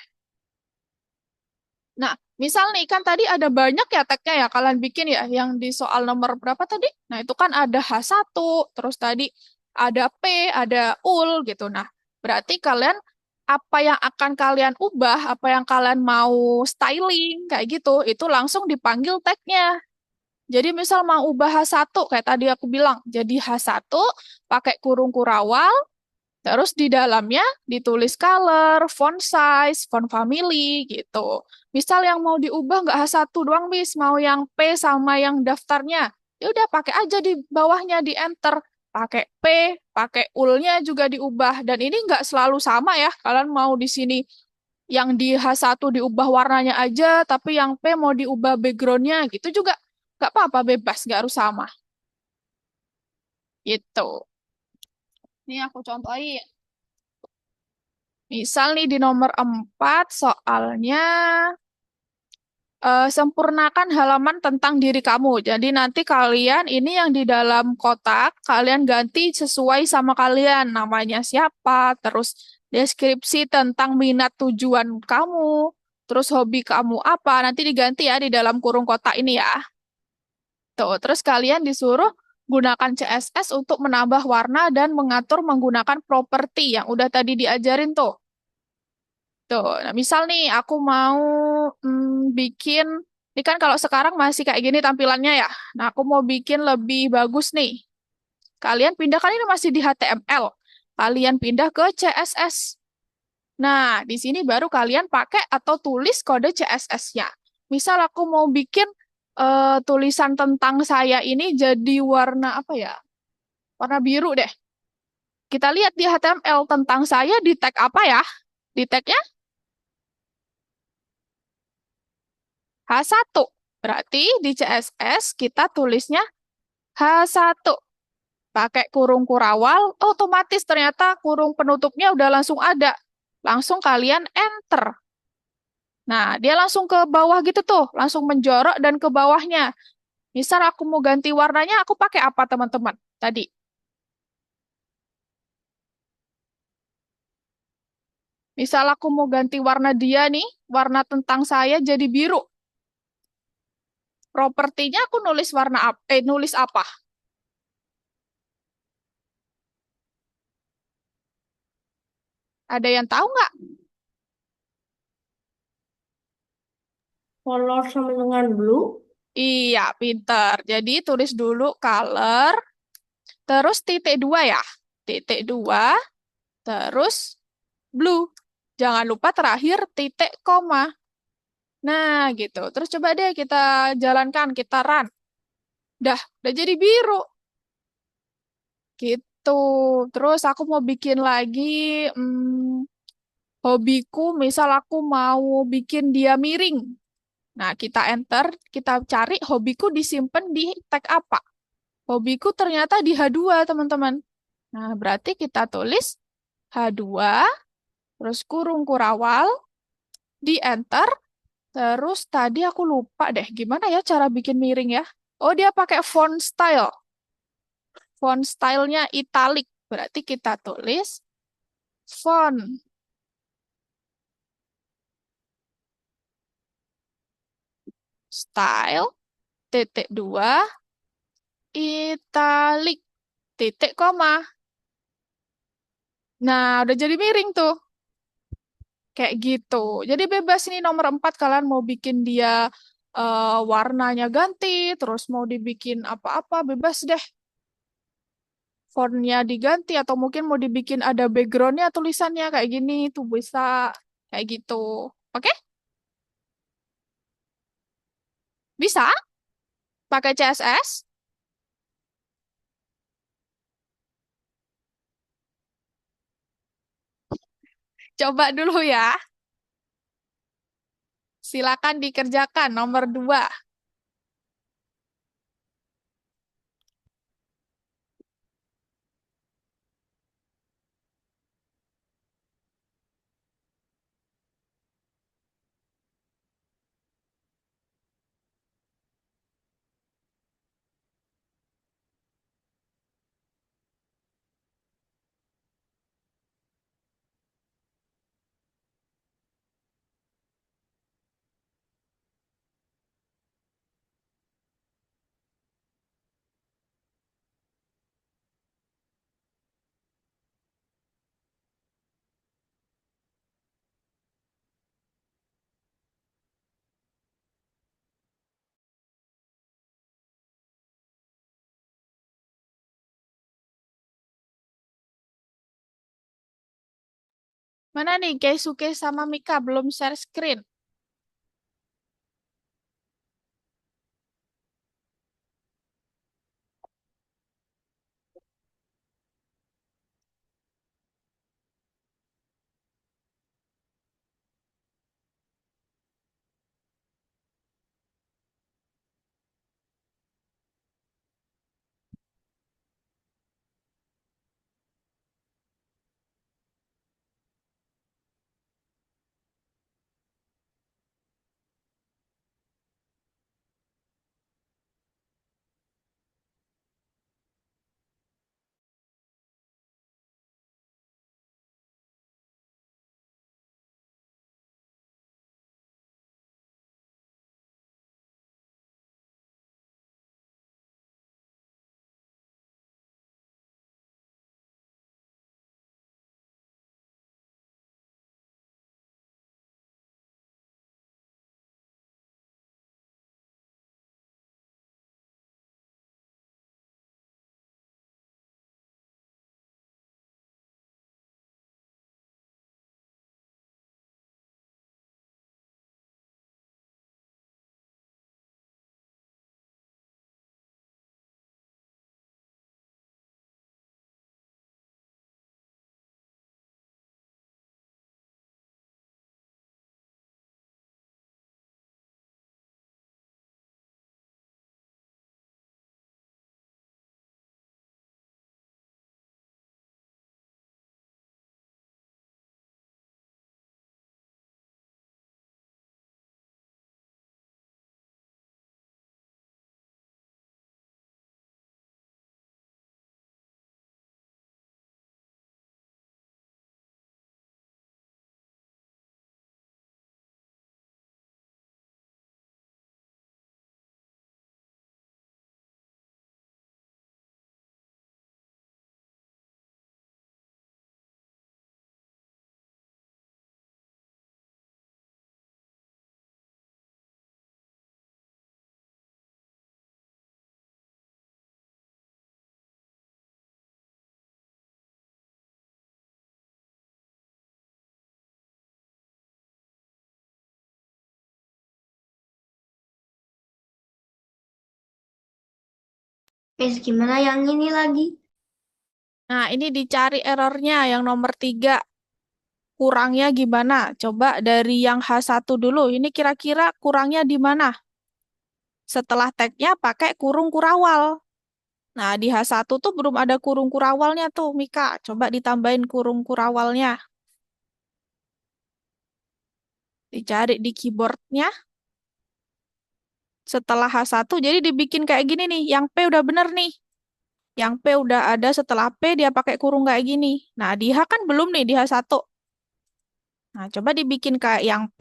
Nah, misal nih kan tadi ada banyak ya tagnya ya kalian bikin ya yang di soal nomor berapa tadi? Nah, itu kan ada H1, terus tadi ada P, ada ul gitu. Nah, berarti kalian apa yang akan kalian ubah, apa yang kalian mau styling kayak gitu, itu langsung dipanggil tagnya. Jadi misal mau ubah H1 kayak tadi aku bilang, jadi H1 pakai kurung kurawal. Terus di dalamnya ditulis color, font size, font family gitu. Misal yang mau diubah nggak H1 doang, Miss, mau yang P sama yang daftarnya. Ya udah pakai aja di bawahnya di enter. Pakai P, pakai ulnya juga diubah. Dan ini nggak selalu sama ya. Kalian mau di sini yang di H1 diubah warnanya aja, tapi yang P mau diubah backgroundnya gitu juga. Nggak apa-apa, bebas, nggak harus sama. Gitu. Ini aku contohin. Misal nih di nomor 4 soalnya sempurnakan halaman tentang diri kamu. Jadi nanti kalian ini yang di dalam kotak, kalian ganti sesuai sama kalian. Namanya siapa, terus deskripsi tentang minat tujuan kamu, terus hobi kamu apa, nanti diganti ya di dalam kurung kotak ini ya. Tuh, terus kalian disuruh gunakan CSS untuk menambah warna dan mengatur menggunakan properti yang udah tadi diajarin tuh. Tuh, nah misal nih aku mau bikin, ini kan kalau sekarang masih kayak gini tampilannya ya. Nah, aku mau bikin lebih bagus nih. Kalian pindahkan ini masih di HTML. Kalian pindah ke CSS. Nah, di sini baru kalian pakai atau tulis kode CSS-nya. Misal aku mau bikin tulisan tentang saya ini jadi warna apa ya? Warna biru deh. Kita lihat di HTML tentang saya di tag apa ya? Di tagnya H1. Berarti di CSS kita tulisnya H1. Pakai kurung kurawal, otomatis ternyata kurung penutupnya udah langsung ada. Langsung kalian enter. Nah, dia langsung ke bawah gitu tuh, langsung menjorok dan ke bawahnya. Misal aku mau ganti warnanya, aku pakai apa teman-teman? Tadi. Misal aku mau ganti warna dia nih, warna tentang saya jadi biru. Propertinya aku nulis warna apa? Nulis apa? Ada yang tahu nggak? Color sama dengan blue. Iya, pinter. Jadi tulis dulu color, terus titik 2 ya. Titik 2, terus blue. Jangan lupa terakhir titik koma. Nah, gitu. Terus coba deh kita jalankan, kita run. Udah jadi biru. Gitu. Terus aku mau bikin lagi hobiku, misal aku mau bikin dia miring. Nah, kita enter, kita cari hobiku disimpan di tag apa. Hobiku ternyata di H2, teman-teman. Nah, berarti kita tulis H2, terus kurung kurawal, di enter, terus tadi aku lupa deh, gimana ya cara bikin miring ya? Oh, dia pakai font style. Font stylenya italic. Berarti kita tulis font style titik 2 italic titik koma. Nah, udah jadi miring tuh. Kayak gitu. Jadi bebas ini nomor 4 kalian mau bikin dia warnanya ganti, terus mau dibikin apa-apa, bebas deh. Fontnya diganti atau mungkin mau dibikin ada backgroundnya tulisannya kayak gini tuh bisa kayak gitu. Oke? Bisa pakai CSS? Coba dulu ya. Silakan dikerjakan nomor 2. Mana nih Keisuke sama Mika belum share screen? Gimana yang ini lagi? Nah, ini dicari errornya yang nomor 3. Kurangnya gimana? Coba dari yang H1 dulu. Ini kira-kira kurangnya di mana? Setelah tagnya pakai kurung kurawal. Nah, di H1 tuh belum ada kurung kurawalnya tuh, Mika. Coba ditambahin kurung kurawalnya. Dicari di keyboardnya. Setelah H1, jadi dibikin kayak gini nih. Yang P udah bener nih. Yang P udah ada, setelah P dia pakai kurung kayak gini. Nah, di H kan belum nih, di H1. Nah, coba dibikin kayak yang P.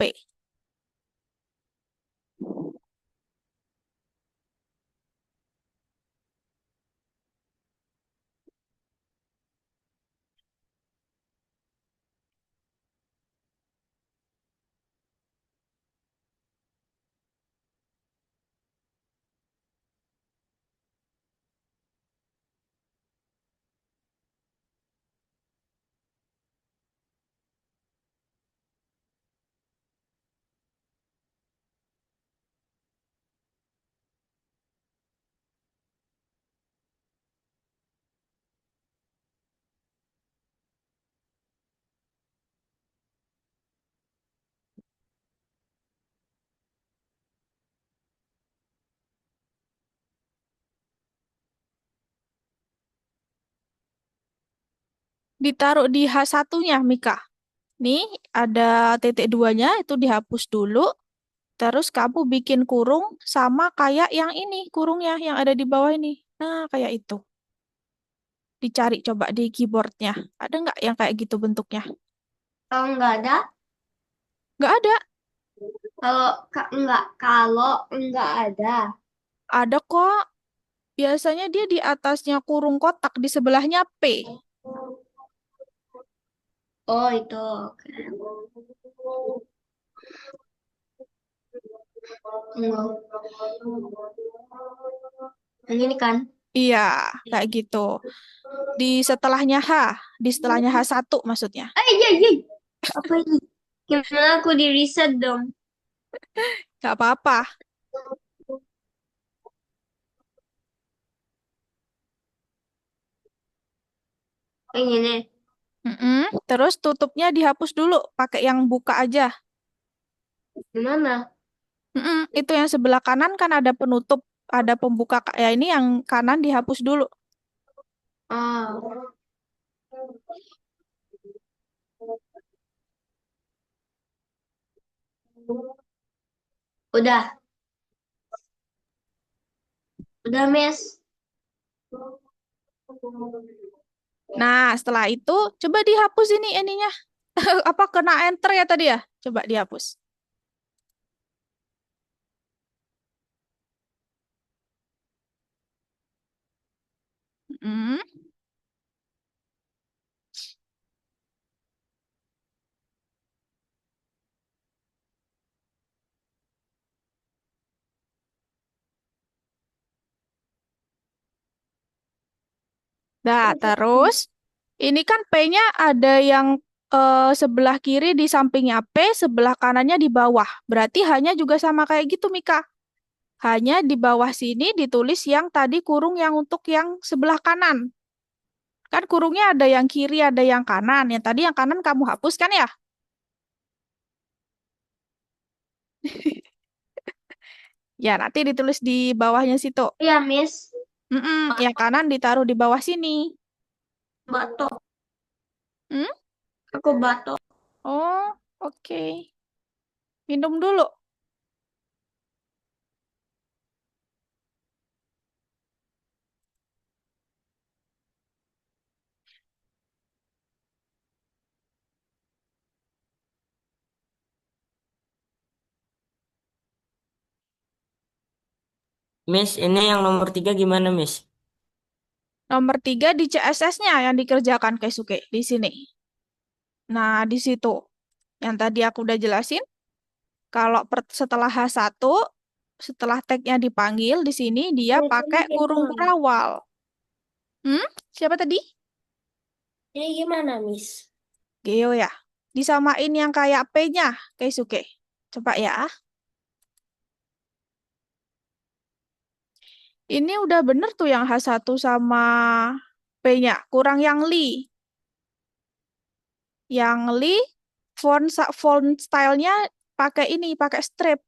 Ditaruh di H1-nya, Mika. Nih, ada titik duanya, itu dihapus dulu. Terus kamu bikin kurung sama kayak yang ini, kurungnya yang ada di bawah ini. Nah, kayak itu. Dicari coba di keyboardnya. Ada nggak yang kayak gitu bentuknya? Kalau nggak ada, Nggak ada. kalau nggak ada. Ada kok. Biasanya dia di atasnya kurung kotak, di sebelahnya P. Oh itu. Oke. Tunggu. Yang ini kan? Iya, kayak gitu. Di setelahnya H, di setelahnya H1 maksudnya. Iya, iya. Apa ini? Gimana aku di reset dong? Nggak apa-apa. Yang ini. Mm-mm. Terus tutupnya dihapus dulu, pakai yang buka aja. Gimana? Mm-mm. Itu yang sebelah kanan kan ada penutup, ada pembuka. Ya ini yang kanan dihapus dulu. Ah, udah. Udah, Miss. Nah, setelah itu coba dihapus ini ininya. Apa kena enter ya tadi ya? Coba dihapus. Mm. Nah, terus ini kan P-nya ada yang sebelah kiri di sampingnya P, sebelah kanannya di bawah. Berarti hanya juga sama kayak gitu, Mika. Hanya di bawah sini ditulis yang tadi kurung yang untuk yang sebelah kanan. Kan kurungnya ada yang kiri, ada yang kanan. Yang tadi yang kanan kamu hapus kan ya? Ya, nanti ditulis di bawahnya situ. Iya, Miss. Yang kanan ditaruh di bawah sini. Batok. Hmm? Aku batok. Oh, oke. Minum dulu. Miss, ini yang nomor 3 gimana, Miss? Nomor 3 di CSS-nya yang dikerjakan Keisuke di sini. Nah, di situ. Yang tadi aku udah jelasin, kalau setelah H1, setelah tag-nya dipanggil di sini, dia pakai kurung kurawal. Hmm? Siapa tadi? Ini gimana, Miss? Geo ya. Disamain yang kayak P-nya, Keisuke. Coba ya. Ini udah bener tuh yang H1 sama P-nya. Kurang yang Li. Yang Li, font stylenya pakai ini, pakai strip.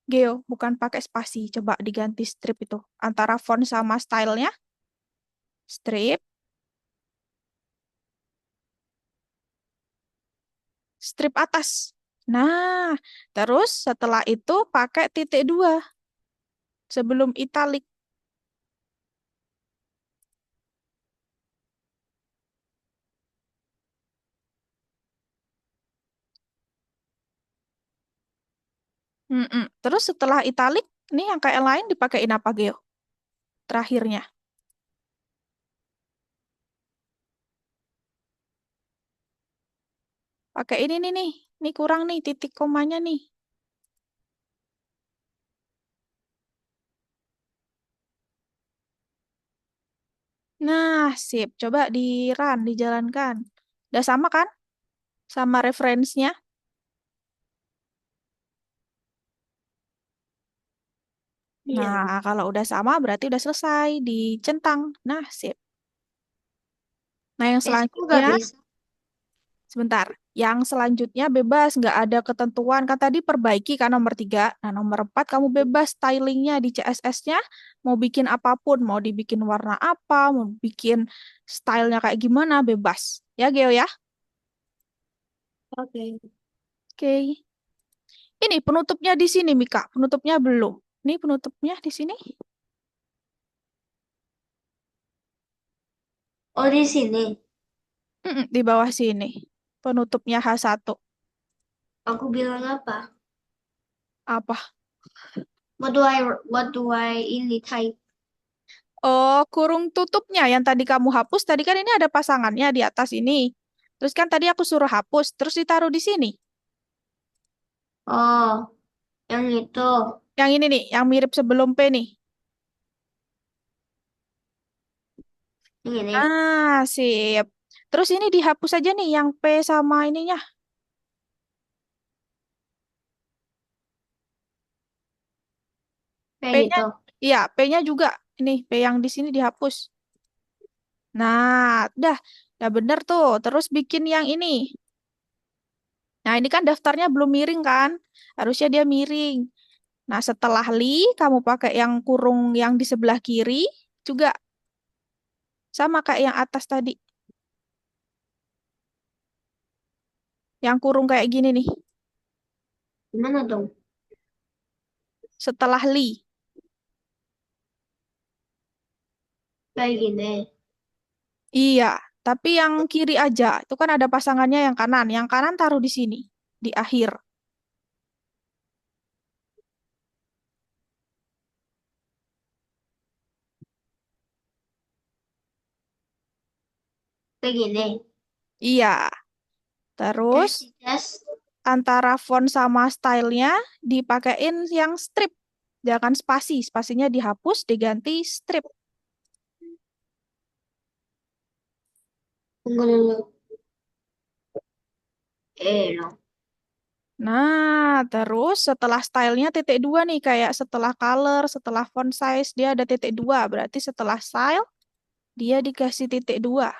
Geo, bukan pakai spasi. Coba diganti strip itu. Antara font sama stylenya, strip, strip atas. Nah, terus setelah itu pakai titik 2 sebelum italic. Terus setelah italik, ini yang kayak lain dipakein apa, Geo? Terakhirnya. Pakai ini nih nih. Ini kurang nih titik komanya nih. Nah, sip. Coba di run, dijalankan. Udah sama kan? Sama referensinya. Iya. Nah, kalau udah sama berarti udah selesai. Dicentang. Nah, sip. Nah, yang Miss, aku nggak selanjutnya, bisa. sebentar. Yang selanjutnya bebas, nggak ada ketentuan. Kan tadi perbaiki kan nomor 3. Nah, nomor 4 kamu bebas stylingnya di CSS-nya. Mau bikin apapun. Mau dibikin warna apa, mau bikin stylenya kayak gimana, bebas. Ya, Geo ya? Oke. Oke. Ini penutupnya di sini, Mika. Penutupnya belum. Ini penutupnya di sini. Oh, di sini. Di bawah sini. Penutupnya H1. Aku bilang apa? Apa? What do I ini type? Oh, kurung tutupnya yang tadi kamu hapus. Tadi kan ini ada pasangannya di atas ini. Terus kan tadi aku suruh hapus. Terus ditaruh di sini. Oh, yang itu. Yang ini nih, yang mirip sebelum P nih. Yang ini. Ah, sip. Terus ini dihapus aja nih yang P sama ininya. Kayak P-nya, gitu. iya, P-nya juga. Ini, P yang di sini dihapus. Nah, udah bener tuh. Terus bikin yang ini. Nah, ini kan daftarnya belum miring kan? Harusnya dia miring. Nah, setelah kamu pakai yang kurung yang di sebelah kiri, juga sama kayak yang atas tadi. Yang kurung kayak gini nih. Gimana dong? Setelah Kayak gini. Iya, tapi yang kiri aja. Itu kan ada pasangannya yang kanan. Yang kanan taruh di sini, di akhir. Kayak gini. Iya. Terus Terus jas. antara font sama stylenya dipakein yang strip. Jangan spasi. Spasinya dihapus, diganti strip. Tunggu dulu. No. Nah, terus setelah stylenya titik dua nih, kayak setelah color, setelah font size, dia ada titik dua. Berarti setelah style, dia dikasih titik dua.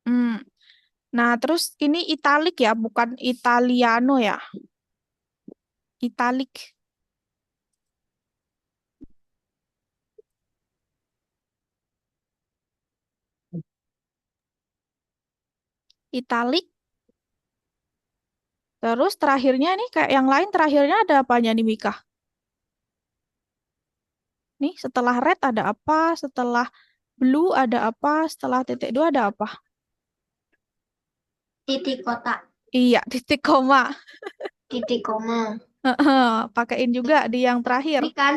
Hmm. Nah, terus ini italic ya, bukan Italiano ya. Italic. Italic. Terus terakhirnya nih, kayak yang lain terakhirnya ada apanya nih, Mika? Nih, setelah red ada apa? Setelah blue ada apa? Setelah titik dua ada apa? Titik kotak. Iya, titik koma. Titik koma. Pakein juga di yang terakhir. Ini kan.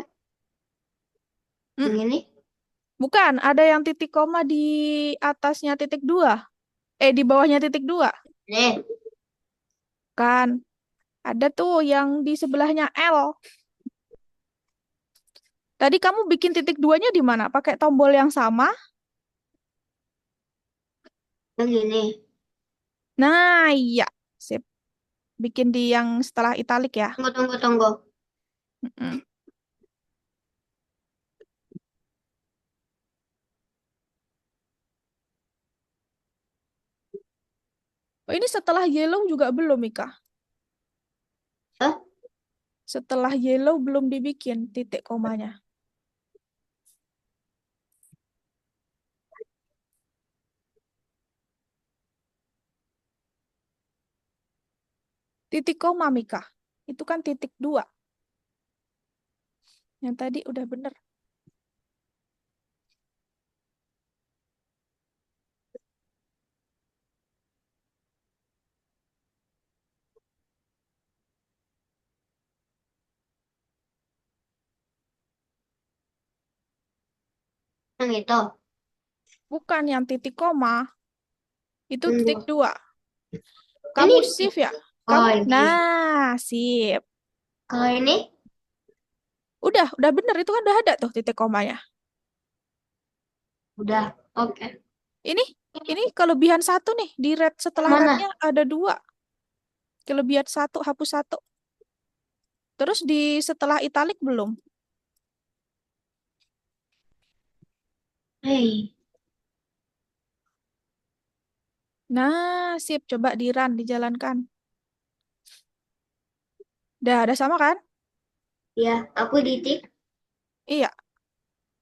Hmm, Yang ini. bukan, ada yang titik koma di atasnya titik dua. Di bawahnya titik dua. Nih. Kan, ada tuh yang di sebelahnya L. Tadi kamu bikin titik duanya di mana? Pakai tombol yang sama? Yang ini. Nah, iya. Sip. Bikin di yang setelah italik ya. Tunggu, tunggu, tunggu. Mm-mm. Oh, ini setelah yellow juga belum, Mika. Hah? Setelah yellow belum dibikin titik komanya. Titik koma, Mika. Itu kan titik dua. Yang tadi udah bener. Yang itu. Bukan yang titik koma. Itu Hmm. titik 2. Ini. Kamu shift ya? Oh, Kamu, ini. nah, sip. Kalau ini? Udah bener. Itu kan udah ada tuh titik komanya. Udah. Oke. Ini, ini kelebihan 1 nih. Di red setelah Mana? rednya ada 2. Kelebihan 1, hapus 1. Terus di setelah italik belum? Hei. Nah, sip. Coba di run, dijalankan. Udah sama kan? Ya, aku ditik. Iya.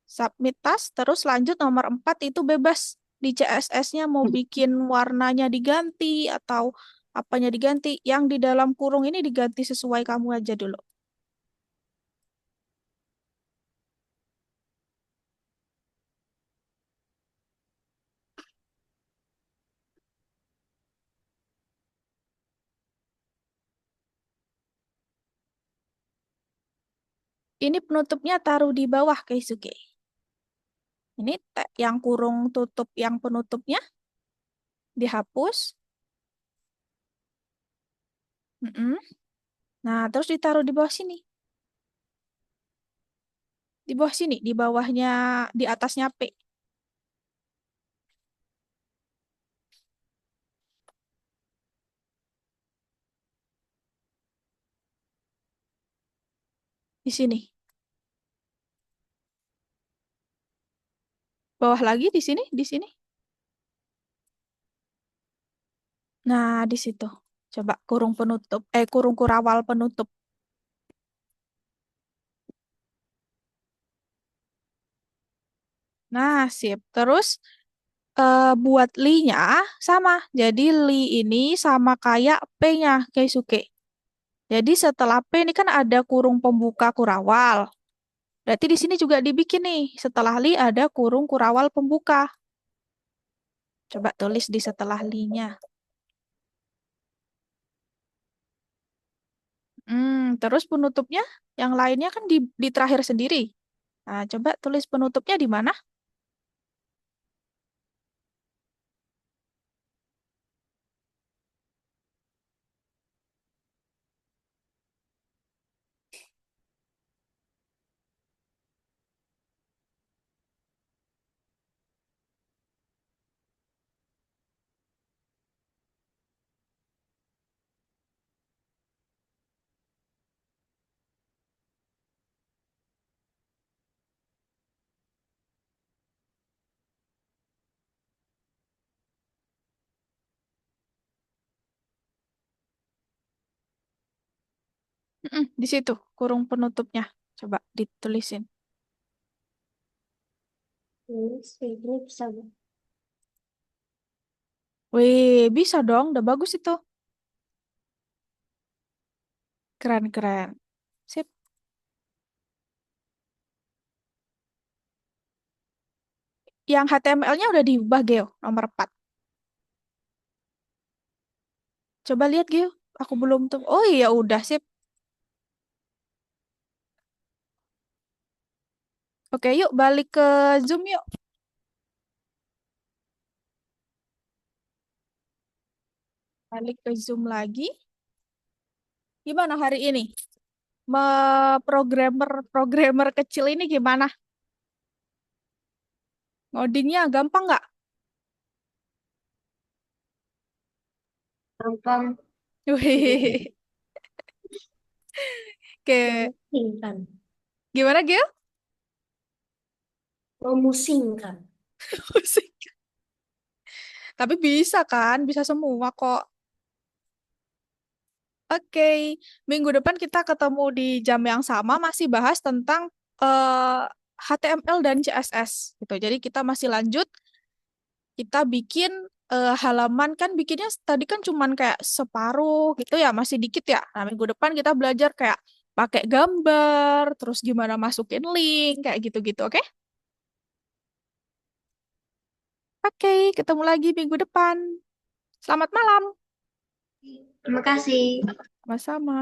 Submit task, terus lanjut nomor 4 itu bebas. Di CSS-nya mau bikin warnanya diganti atau apanya diganti. Yang di dalam kurung ini diganti sesuai kamu aja dulu. Ini penutupnya taruh di bawah, Keisuke. Ini yang kurung tutup yang penutupnya dihapus. Mm-mm. Nah, terus ditaruh di bawah sini. Di bawah sini, di bawahnya, di atasnya P. Di sini. Bawah lagi di sini, di sini. Nah, di situ. Coba kurung penutup, kurung kurawal penutup. Nah, sip. Terus buat li-nya sama. Jadi li ini sama kayak P-nya, Keisuke. Jadi setelah P ini kan ada kurung pembuka kurawal. Berarti di sini juga dibikin nih. Setelah li ada kurung kurawal pembuka. Coba tulis di setelah li-nya. Terus penutupnya, yang lainnya kan di terakhir sendiri. Nah, coba tulis penutupnya di mana? Di situ, kurung penutupnya. Coba ditulisin. Ini bisa. Wih, bisa dong. Udah bagus itu. Keren-keren. Sip. Yang HTML-nya udah diubah, Geo. Nomor 4. Coba lihat, Geo. Aku belum tuh. Oh iya, udah. Sip. Oke, yuk balik ke Zoom yuk. Balik ke Zoom lagi. Gimana hari ini? Programmer kecil ini gimana? Ngodingnya gampang nggak? Gampang. Wih. Oke. Memusingkan. Gimana, Geo? Memusingkan. Pusing. Tapi bisa kan? Bisa semua kok. Oke, minggu depan kita ketemu di jam yang sama masih bahas tentang HTML dan CSS gitu. Jadi kita masih lanjut, kita bikin halaman kan bikinnya tadi kan cuman kayak separuh gitu ya, masih dikit ya. Nah, minggu depan kita belajar kayak pakai gambar, terus gimana masukin link kayak gitu-gitu, oke? Oke, ketemu lagi minggu depan. Selamat malam. Terima kasih. Sama-sama.